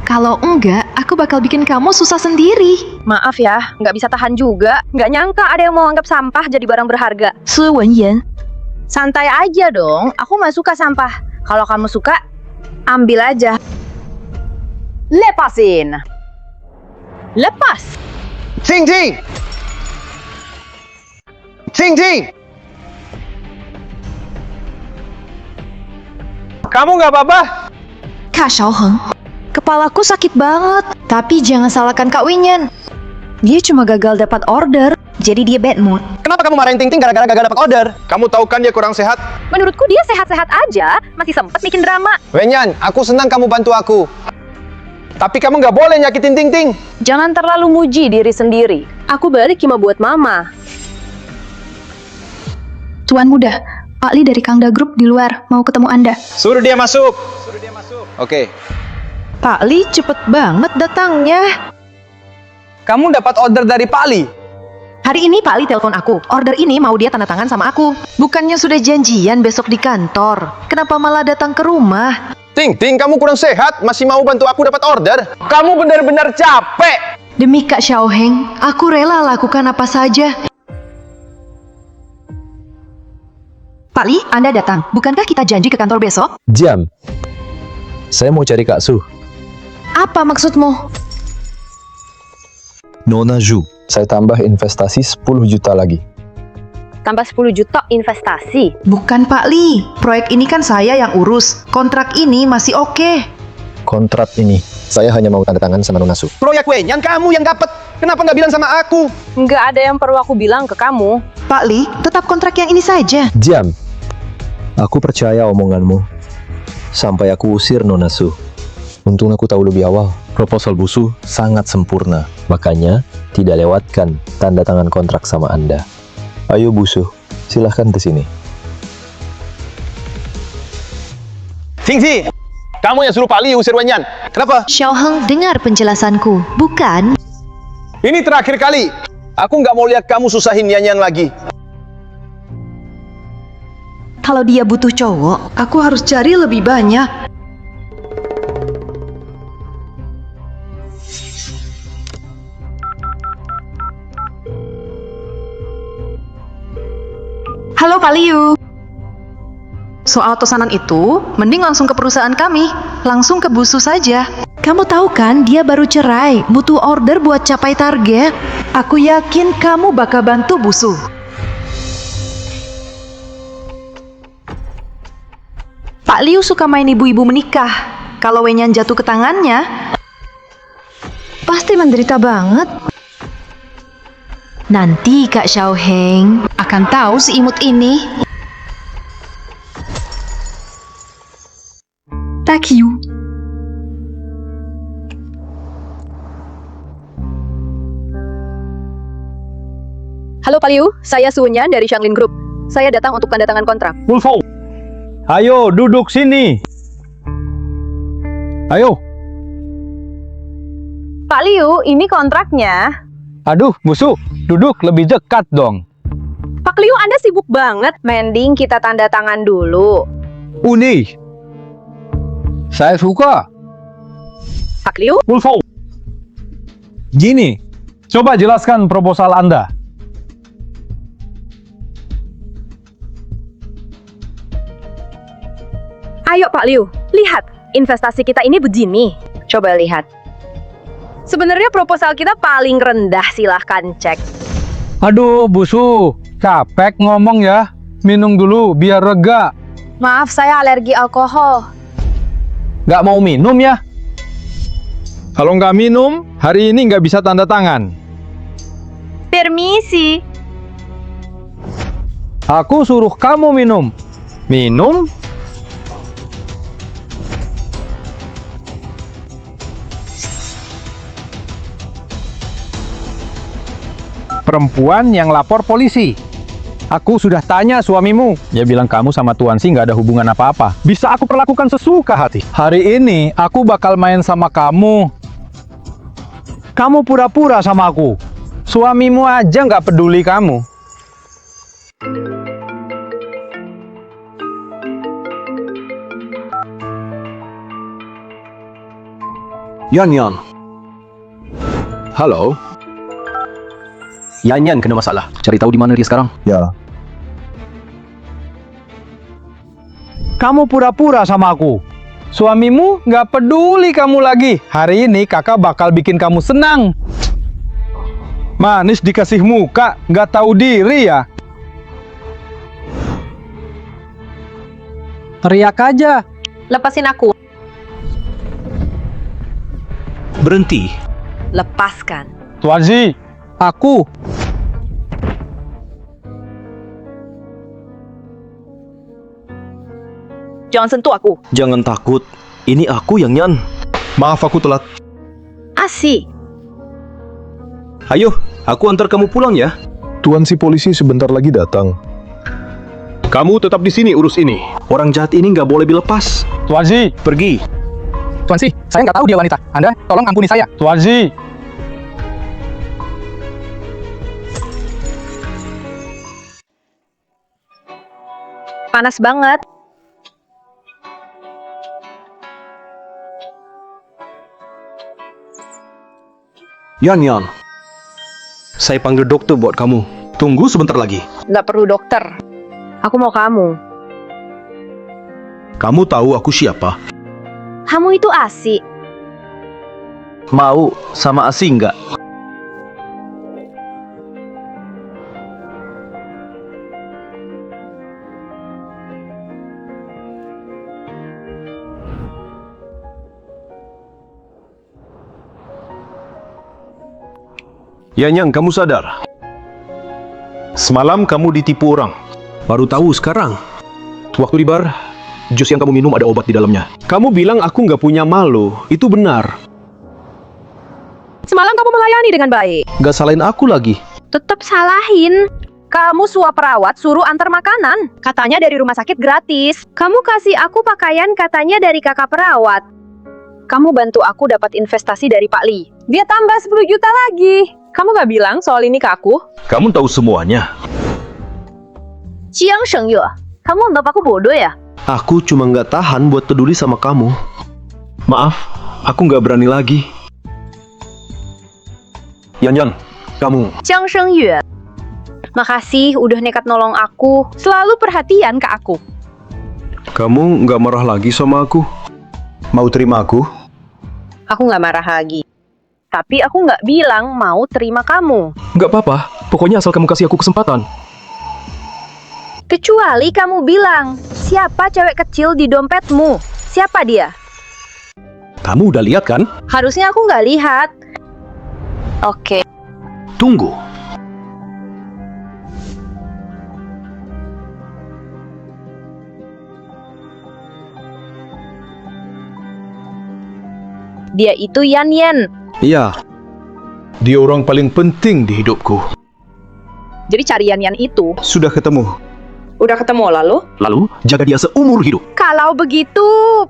Kalau enggak, aku bakal bikin kamu susah sendiri. Maaf ya, nggak bisa tahan juga. Nggak nyangka ada yang mau anggap sampah jadi barang berharga. Su Wenyan. Santai aja dong, aku nggak suka sampah. Kalau kamu suka, ambil aja. Lepasin. Lepas. Cing Cing! Cing Cing! Kamu nggak apa-apa? Kak Xiaoheng, kepalaku sakit banget. Tapi jangan salahkan Kak Wenyan. Dia cuma gagal dapat order, jadi dia bad mood. Kenapa kamu marahin Ting Ting gara-gara gagal dapat order? Kamu tahu kan dia kurang sehat? Menurutku dia sehat-sehat aja, masih sempet bikin drama. Wenyan, aku senang kamu bantu aku. Tapi kamu nggak boleh nyakitin Ting Ting. Jangan terlalu muji diri sendiri. Aku balik cuma buat mama. Tuan muda, Pak Li dari Kangda Group di luar, mau ketemu Anda. Suruh dia masuk. Oke. Pak Li cepet banget datangnya. Kamu dapat order dari Pak Li? Hari ini Pak Li telepon aku. Order ini mau dia tanda tangan sama aku. Bukannya sudah janjian besok di kantor? Kenapa malah datang ke rumah? Ting Ting, kamu kurang sehat, masih mau bantu aku dapat order? Kamu benar-benar capek. Demi Kak Xiaoheng, aku rela lakukan apa saja. Pak Li, Anda datang. Bukankah kita janji ke kantor besok? Jam. Saya mau cari Kak Su. Apa maksudmu? Nona Zhu. Saya tambah investasi 10 juta lagi. Tambah 10 juta investasi. Bukan Pak Li, proyek ini kan saya yang urus. Kontrak ini masih oke. Kontrak ini, saya hanya mau tanda tangan sama Nona Su. Proyek Wenyan kamu yang dapat. Kenapa nggak bilang sama aku? Nggak ada yang perlu aku bilang ke kamu. Pak Li, tetap kontrak yang ini saja. Jam. Aku percaya omonganmu. Sampai aku usir Nona Su. Untung aku tahu lebih awal. Proposal Busu sangat sempurna. Makanya, tidak lewatkan tanda tangan kontrak sama Anda. Ayo Busu, silahkan ke sini. Ting Ting, kamu yang suruh Pak Li usir Wenyan. Kenapa? Xiaoheng, dengar penjelasanku. Bukan? Ini terakhir kali. Aku nggak mau lihat kamu susahin Yanyan lagi. Kalau dia butuh cowok, aku harus cari lebih banyak. Halo Pak Liu. Soal pesanan itu, mending langsung ke perusahaan kami. Langsung ke Busu saja. Kamu tahu kan, dia baru cerai. Butuh order buat capai target. Aku yakin kamu bakal bantu Busu. Pak Liu suka main ibu-ibu menikah. Kalau Wenyan jatuh ke tangannya, pasti menderita banget. Nanti Kak Xiaoheng akan tahu si imut ini. Tak you. Halo Pak Liu, saya Sunyan dari Shanglin Group. Saya datang untuk tanda tangan kontrak. Wolfo, ayo duduk sini. Ayo. Pak Liu, ini kontraknya. Aduh, Busu, duduk lebih dekat dong. Pak Liu, Anda sibuk banget. Mending kita tanda tangan dulu. Uni. Saya suka. Pak Liu? Wolfo. Gini, coba jelaskan proposal Anda. Ayo Pak Liu, lihat. Investasi kita ini begini. Coba lihat. Sebenarnya proposal kita paling rendah, silahkan cek. Aduh, Busu, capek ngomong ya. Minum dulu biar rega. Maaf, saya alergi alkohol. Nggak mau minum ya? Kalau nggak minum, hari ini nggak bisa tanda tangan. Permisi. Aku suruh kamu minum. Minum? Perempuan yang lapor polisi. Aku sudah tanya suamimu. Dia bilang kamu sama Tuan Si nggak ada hubungan apa-apa. Bisa aku perlakukan sesuka hati. Hari ini aku bakal main sama kamu. Kamu pura-pura sama aku. Suamimu aja nggak peduli kamu. Yan. Halo? Yan kena masalah. Cari tahu di mana dia sekarang. Ya, Kamu pura-pura sama aku. Suamimu nggak peduli kamu lagi. Hari ini kakak bakal bikin kamu senang. Manis dikasih muka, nggak tahu diri ya. Teriak aja. Lepasin aku. Berhenti. Lepaskan. Tuan Si, aku. Jangan sentuh aku. Jangan takut. Ini aku yang Yan. Maaf aku telat. Asik. Ayo, aku antar kamu pulang ya. Tuan Si polisi sebentar lagi datang. Kamu tetap di sini urus ini. Orang jahat ini nggak boleh dilepas. Tuan Si. Pergi. Tuan Si, saya nggak tahu dia wanita. Anda tolong ampuni saya. Tuan Si. Panas banget. Yan. Saya panggil dokter buat kamu. Tunggu sebentar lagi. Nggak perlu dokter. Aku mau kamu. Kamu tahu aku siapa? Kamu itu asik. Mau sama Asi nggak? Yan, kamu sadar? Semalam kamu ditipu orang. Baru tahu sekarang. Waktu di bar, jus yang kamu minum ada obat di dalamnya. Kamu bilang aku nggak punya malu. Itu benar. Semalam kamu melayani dengan baik. Nggak salahin aku lagi. Tetap salahin. Kamu suap perawat suruh antar makanan. Katanya dari rumah sakit gratis. Kamu kasih aku pakaian katanya dari kakak perawat. Kamu bantu aku dapat investasi dari Pak Li. Dia tambah 10 juta lagi. Kamu gak bilang soal ini ke aku? Kamu tahu semuanya. Jiang Shengyue, kamu anggap aku bodoh ya? Aku cuma nggak tahan buat peduli sama kamu. Maaf, aku nggak berani lagi. Yan, kamu. Jiang Shengyue, makasih udah nekat nolong aku. Selalu perhatian ke aku. Kamu nggak marah lagi sama aku? Mau terima aku? Aku nggak marah lagi. Tapi aku nggak bilang mau terima kamu. Nggak apa-apa, pokoknya asal kamu kasih aku kesempatan. Kecuali kamu bilang, siapa cewek kecil di dompetmu? Siapa dia? Kamu udah lihat kan? Harusnya aku nggak lihat. Oke. Tunggu. Dia itu Yan. Iya. Dia orang paling penting di hidupku. Jadi cari Yan itu. Sudah ketemu. Udah ketemu lalu? Lalu, jaga dia seumur hidup. Kalau begitu,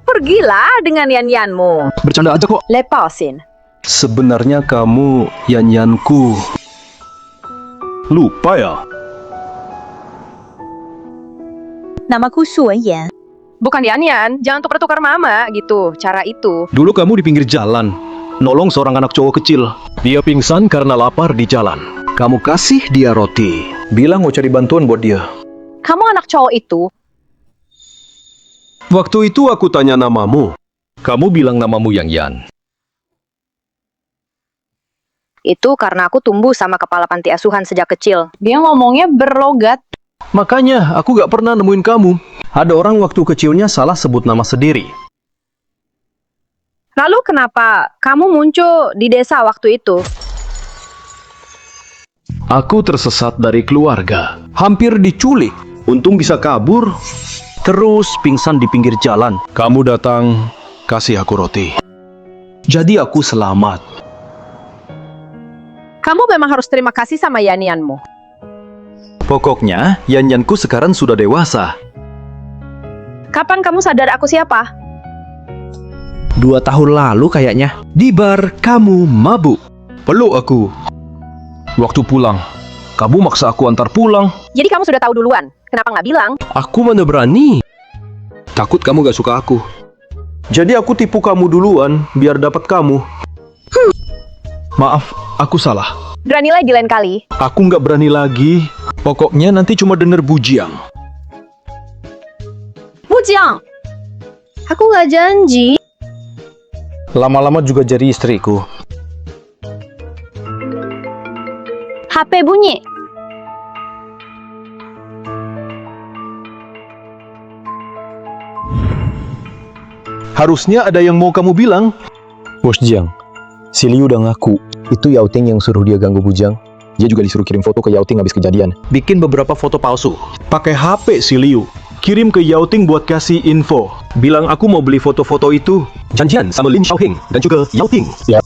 pergilah dengan Yan-Yanmu. Bercanda aja kok. Lepasin. Sebenarnya kamu Yan-Yanku. Lupa ya? Namaku Suan-Yan. Bukan Yan, jangan tukar-tukar mama gitu, cara itu. Dulu kamu di pinggir jalan, nolong seorang anak cowok kecil. Dia pingsan karena lapar di jalan. Kamu kasih dia roti. Bilang mau cari bantuan buat dia. Kamu anak cowok itu? Waktu itu aku tanya namamu. Kamu bilang namamu Yang Yan. Itu karena aku tumbuh sama kepala panti asuhan sejak kecil. Dia ngomongnya berlogat. Makanya aku gak pernah nemuin kamu. Ada orang waktu kecilnya salah sebut nama sendiri. Lalu kenapa kamu muncul di desa waktu itu? Aku tersesat dari keluarga. Hampir diculik. Untung bisa kabur. Terus pingsan di pinggir jalan. Kamu datang, kasih aku roti. Jadi aku selamat. Kamu memang harus terima kasih sama Yan-Yanmu. Pokoknya, Yan-Yanku sekarang sudah dewasa. Kapan kamu sadar aku siapa? 2 tahun lalu kayaknya. Di bar, kamu mabuk. Peluk aku. Waktu pulang, kamu maksa aku antar pulang. Jadi kamu sudah tahu duluan. Kenapa nggak bilang? Aku mana berani. Takut kamu gak suka aku. Jadi aku tipu kamu duluan, biar dapat kamu. Maaf, aku salah. Berani lagi lain kali. Aku nggak berani lagi. Pokoknya nanti cuma denger Bujiang. Bujiang! Aku nggak janji. Lama-lama juga jadi istriku. HP bunyi. Harusnya ada yang mau kamu bilang. Bos Jiang, si Liu udah ngaku. Itu Yao Ting yang suruh dia ganggu Bujang. Dia juga disuruh kirim foto ke Yao Ting habis kejadian. Bikin beberapa foto palsu. Pakai HP si Liu. Kirim ke Yao Ting buat kasih info. Bilang aku mau beli foto-foto itu. Janjian sama Lin Xiaoheng dan juga Yao Ting. Ya.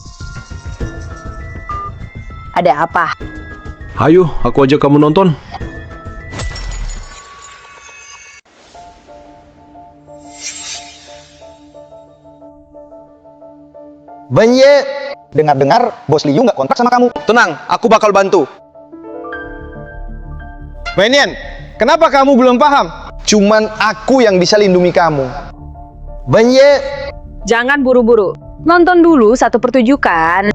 Ada apa? Ayo, aku ajak kamu nonton. Benye, dengar-dengar bos Liu nggak kontrak sama kamu. Tenang, aku bakal bantu. Benyen, kenapa kamu belum paham? Cuman aku yang bisa lindungi kamu. Benye. Jangan buru-buru. Nonton dulu satu pertunjukan.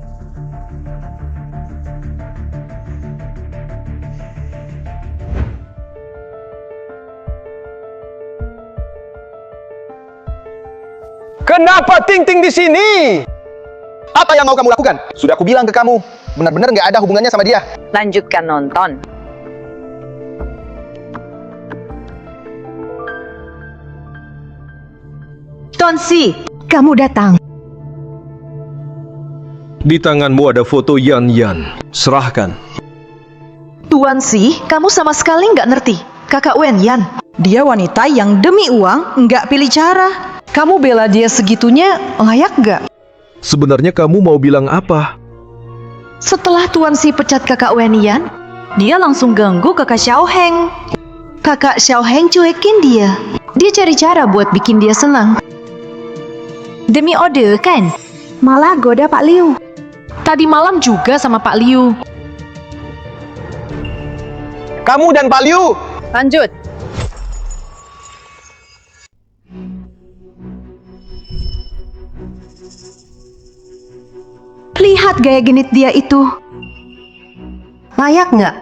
Kenapa Ting-Ting di sini? Apa yang mau kamu lakukan? Sudah aku bilang ke kamu, benar-benar nggak ada hubungannya sama dia. Lanjutkan nonton. Tonsi, kamu datang. Di tanganmu ada foto Yan-Yan. Serahkan. Tuan Si, kamu sama sekali nggak ngerti. Kakak Wen Yan. Dia wanita yang demi uang nggak pilih cara. Kamu bela dia segitunya, layak nggak? Sebenarnya kamu mau bilang apa? Setelah Tuan Si pecat kakak Wen Yan, dia langsung ganggu kakak Xiaoheng. Kakak Xiaoheng cuekin dia. Dia cari cara buat bikin dia senang. Demi order kan? Malah goda Pak Liu. Tadi malam juga sama Pak Liu. Kamu dan Pak Liu. Lanjut. Lihat gaya genit dia itu. Layak nggak?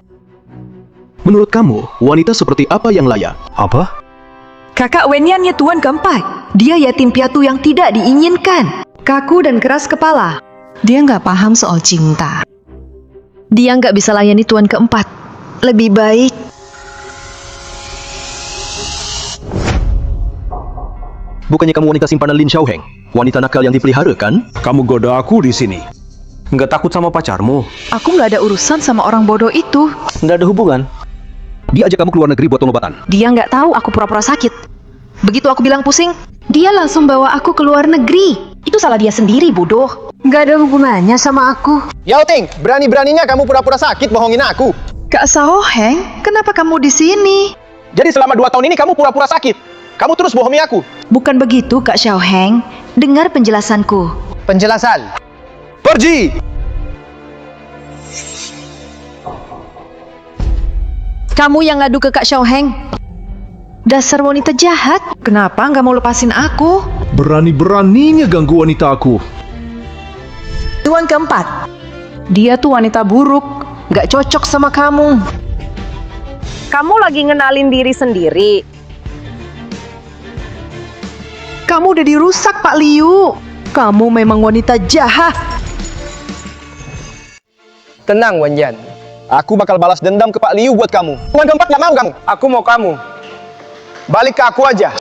Menurut kamu, wanita seperti apa yang layak? Apa? Kakak Wenyannya tuan keempat. Dia yatim piatu yang tidak diinginkan. Kaku dan keras kepala. Dia nggak paham soal cinta. Dia nggak bisa layani tuan keempat. Lebih baik. Bukannya kamu wanita simpanan Lin Xiaoheng? Wanita nakal yang dipelihara kan? Kamu goda aku di sini. Nggak takut sama pacarmu? Aku nggak ada urusan sama orang bodoh itu. Nggak ada hubungan. Dia ajak kamu keluar negeri buat pengobatan. Dia nggak tahu aku pura-pura sakit. Begitu aku bilang pusing, dia langsung bawa aku ke luar negeri. Itu salah dia sendiri, bodoh. Nggak ada hubungannya sama aku. Yao Ting, berani-beraninya kamu pura-pura sakit bohongin aku. Kak Xiaoheng, kenapa kamu di sini? Jadi selama 2 tahun ini kamu pura-pura sakit. Kamu terus bohongi aku. Bukan begitu, Kak Xiaoheng. Dengar penjelasanku. Penjelasan. Pergi! Kamu yang ngadu ke Kak Xiaoheng. Dasar wanita jahat. Kenapa nggak mau lepasin aku? Berani-beraninya ganggu wanita aku. Tuan keempat, dia tuh wanita buruk, nggak cocok sama kamu. Kamu lagi ngenalin diri sendiri. Kamu udah dirusak, Pak Liu. Kamu memang wanita jahat. Tenang, Wenyan. Aku bakal balas dendam ke Pak Liu buat kamu. Tuan keempat nggak mau kamu. Aku mau kamu. Balik ke aku aja.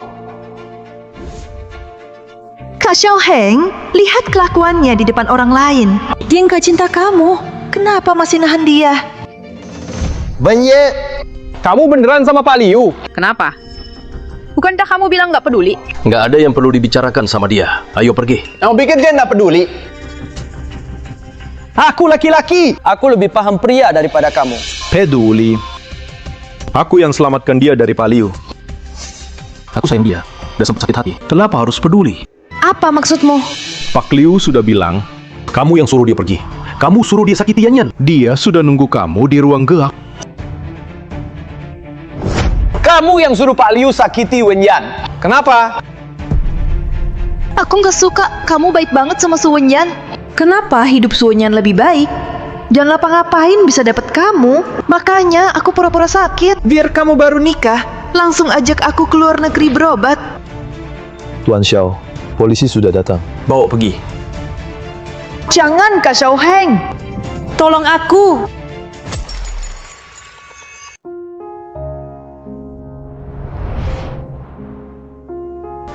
Kak Xiaoheng, lihat kelakuannya di depan orang lain. Dia nggak cinta kamu. Kenapa masih nahan dia? Benye. Kamu beneran sama Pak Liu? Kenapa? Bukankah kamu bilang nggak peduli? Nggak ada yang perlu dibicarakan sama dia. Ayo pergi. Kamu pikir dia nggak peduli? Aku laki-laki. Aku lebih paham pria daripada kamu. Peduli. Aku yang selamatkan dia dari Pak Liu. Aku sayang dia. Udah sempat sakit hati. Kenapa harus peduli? Apa maksudmu? Pak Liu sudah bilang, Kamu yang suruh dia pergi. Kamu suruh dia sakiti Yan Yan. dia sudah nunggu kamu di ruang gelap. Kamu yang suruh Pak Liu sakiti Wenyan. Kenapa? Aku nggak suka, kamu baik banget sama Suwenyan. Kenapa hidup Suwenyan lebih baik? Jangan ngapa-ngapain bisa dapat kamu. Makanya aku pura-pura sakit. Biar kamu baru nikah, langsung ajak aku ke luar negeri berobat. Tuan Xiao, polisi sudah datang. Bawa pergi. Jangan Kak Xiao Heng. Tolong aku.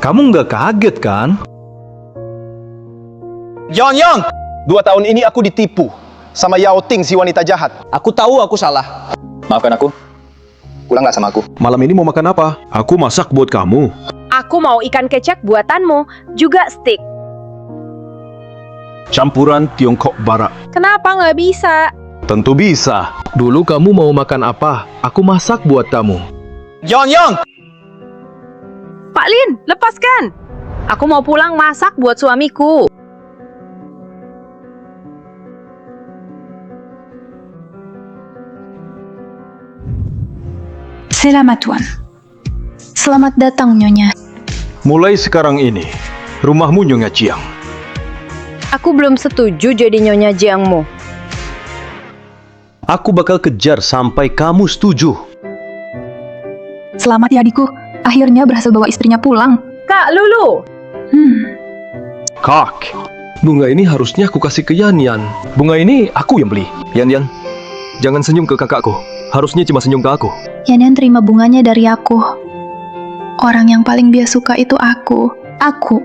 Kamu nggak kaget kan? Yong, 2 tahun ini aku ditipu sama Yao Ting, si wanita jahat. Aku tahu aku salah. Maafkan aku. Pulang nggak sama aku? Malam ini mau makan apa? Aku masak buat kamu. Aku mau ikan kecap buatanmu, juga steak. Campuran Tiongkok Barat. Kenapa nggak bisa? Tentu bisa. Dulu kamu mau makan apa? Aku masak buat kamu. Yong, Pak Lin, lepaskan! Aku mau pulang masak buat suamiku. Selamat Tuan. Selamat datang Nyonya. Mulai sekarang ini, rumahmu Nyonya Jiang. Aku belum setuju jadi Nyonya Jiangmu. Aku bakal kejar sampai kamu setuju. Selamat ya adikku. Akhirnya berhasil bawa istrinya pulang. Kak Lulu! Kak, bunga ini harusnya aku kasih ke Yan Yan. Bunga ini aku yang beli. Yan Yan, jangan senyum ke kakakku. Harusnya cuma senyum ke aku. Yan terima bunganya dari aku. Orang yang paling dia suka itu aku. Aku.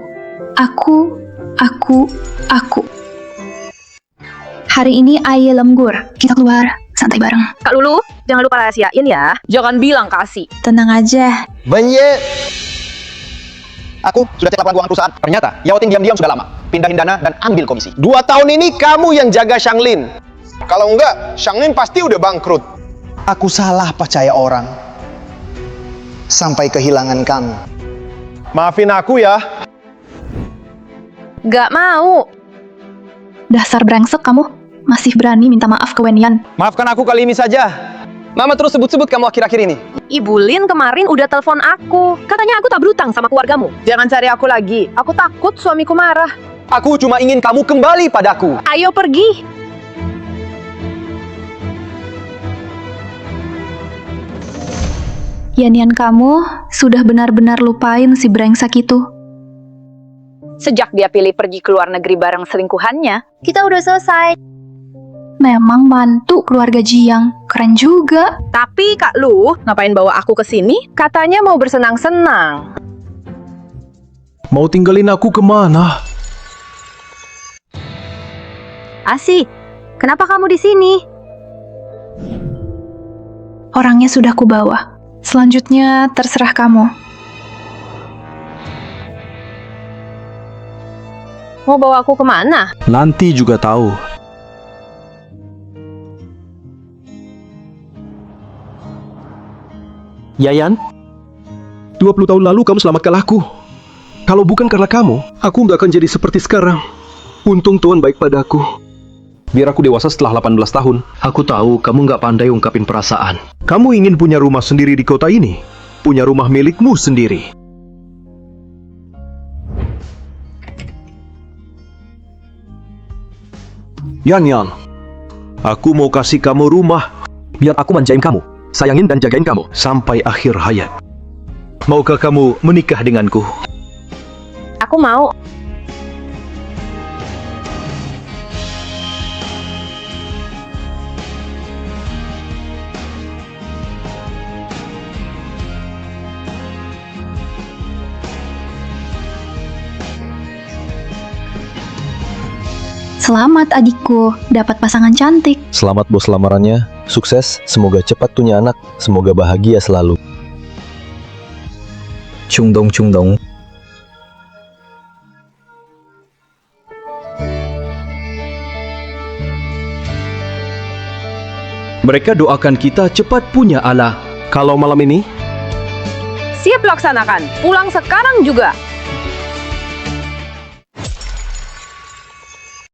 Hari ini Aye lembur. Kita keluar, santai bareng. Kak Lulu, jangan lupa rahasiain ya. Jangan bilang kasih. Tenang aja. Benye. Aku sudah cek laporan keuangan perusahaan. Ternyata Yao Ting diam-diam sudah lama pindahin dana dan ambil komisi. 2 tahun ini kamu yang jaga Shanglin. Kalau enggak, Shanglin pasti udah bangkrut. Aku salah percaya orang. Sampai kehilangan kamu. Maafin aku ya. Gak mau. Dasar brengsek kamu. Masih berani minta maaf ke Wenyan. Maafkan aku kali ini saja. Mama terus sebut-sebut kamu akhir-akhir ini. Ibu Lin kemarin udah telepon aku. Katanya aku tak berutang sama keluargamu. Jangan cari aku lagi. Aku takut suamiku marah. Aku cuma ingin kamu kembali padaku. Ayo pergi. Yan kamu sudah benar-benar lupain si brengsek itu. Sejak dia pilih pergi ke luar negeri bareng selingkuhannya, kita udah selesai. Memang mantu keluarga Jiang. Keren juga. Tapi Kak Lu, ngapain bawa aku ke sini? Katanya mau bersenang-senang. Mau tinggalin aku kemana? Asi, kenapa kamu di sini? Orangnya sudah kubawa. Selanjutnya terserah kamu. Mau bawa aku kemana? Nanti juga tahu. Yayan, 20 tahun lalu kamu selamatkan aku. Kalau bukan karena kamu, aku nggak akan jadi seperti sekarang. Untung Tuhan baik padaku. Biar aku dewasa setelah 18 tahun. Aku tahu kamu nggak pandai ungkapin perasaan. Kamu ingin punya rumah sendiri di kota ini? Punya rumah milikmu sendiri. Yan, aku mau kasih kamu rumah. Biar aku manjain kamu, sayangin dan jagain kamu sampai akhir hayat. Maukah kamu menikah denganku? Aku mau. Selamat adikku, dapat pasangan cantik. Selamat bos lamarannya, sukses, semoga cepat punya anak, semoga bahagia selalu. Cungdong cungdong. Mereka doakan kita cepat punya anak. Kalau malam ini, Siap laksanakan. Pulang sekarang juga.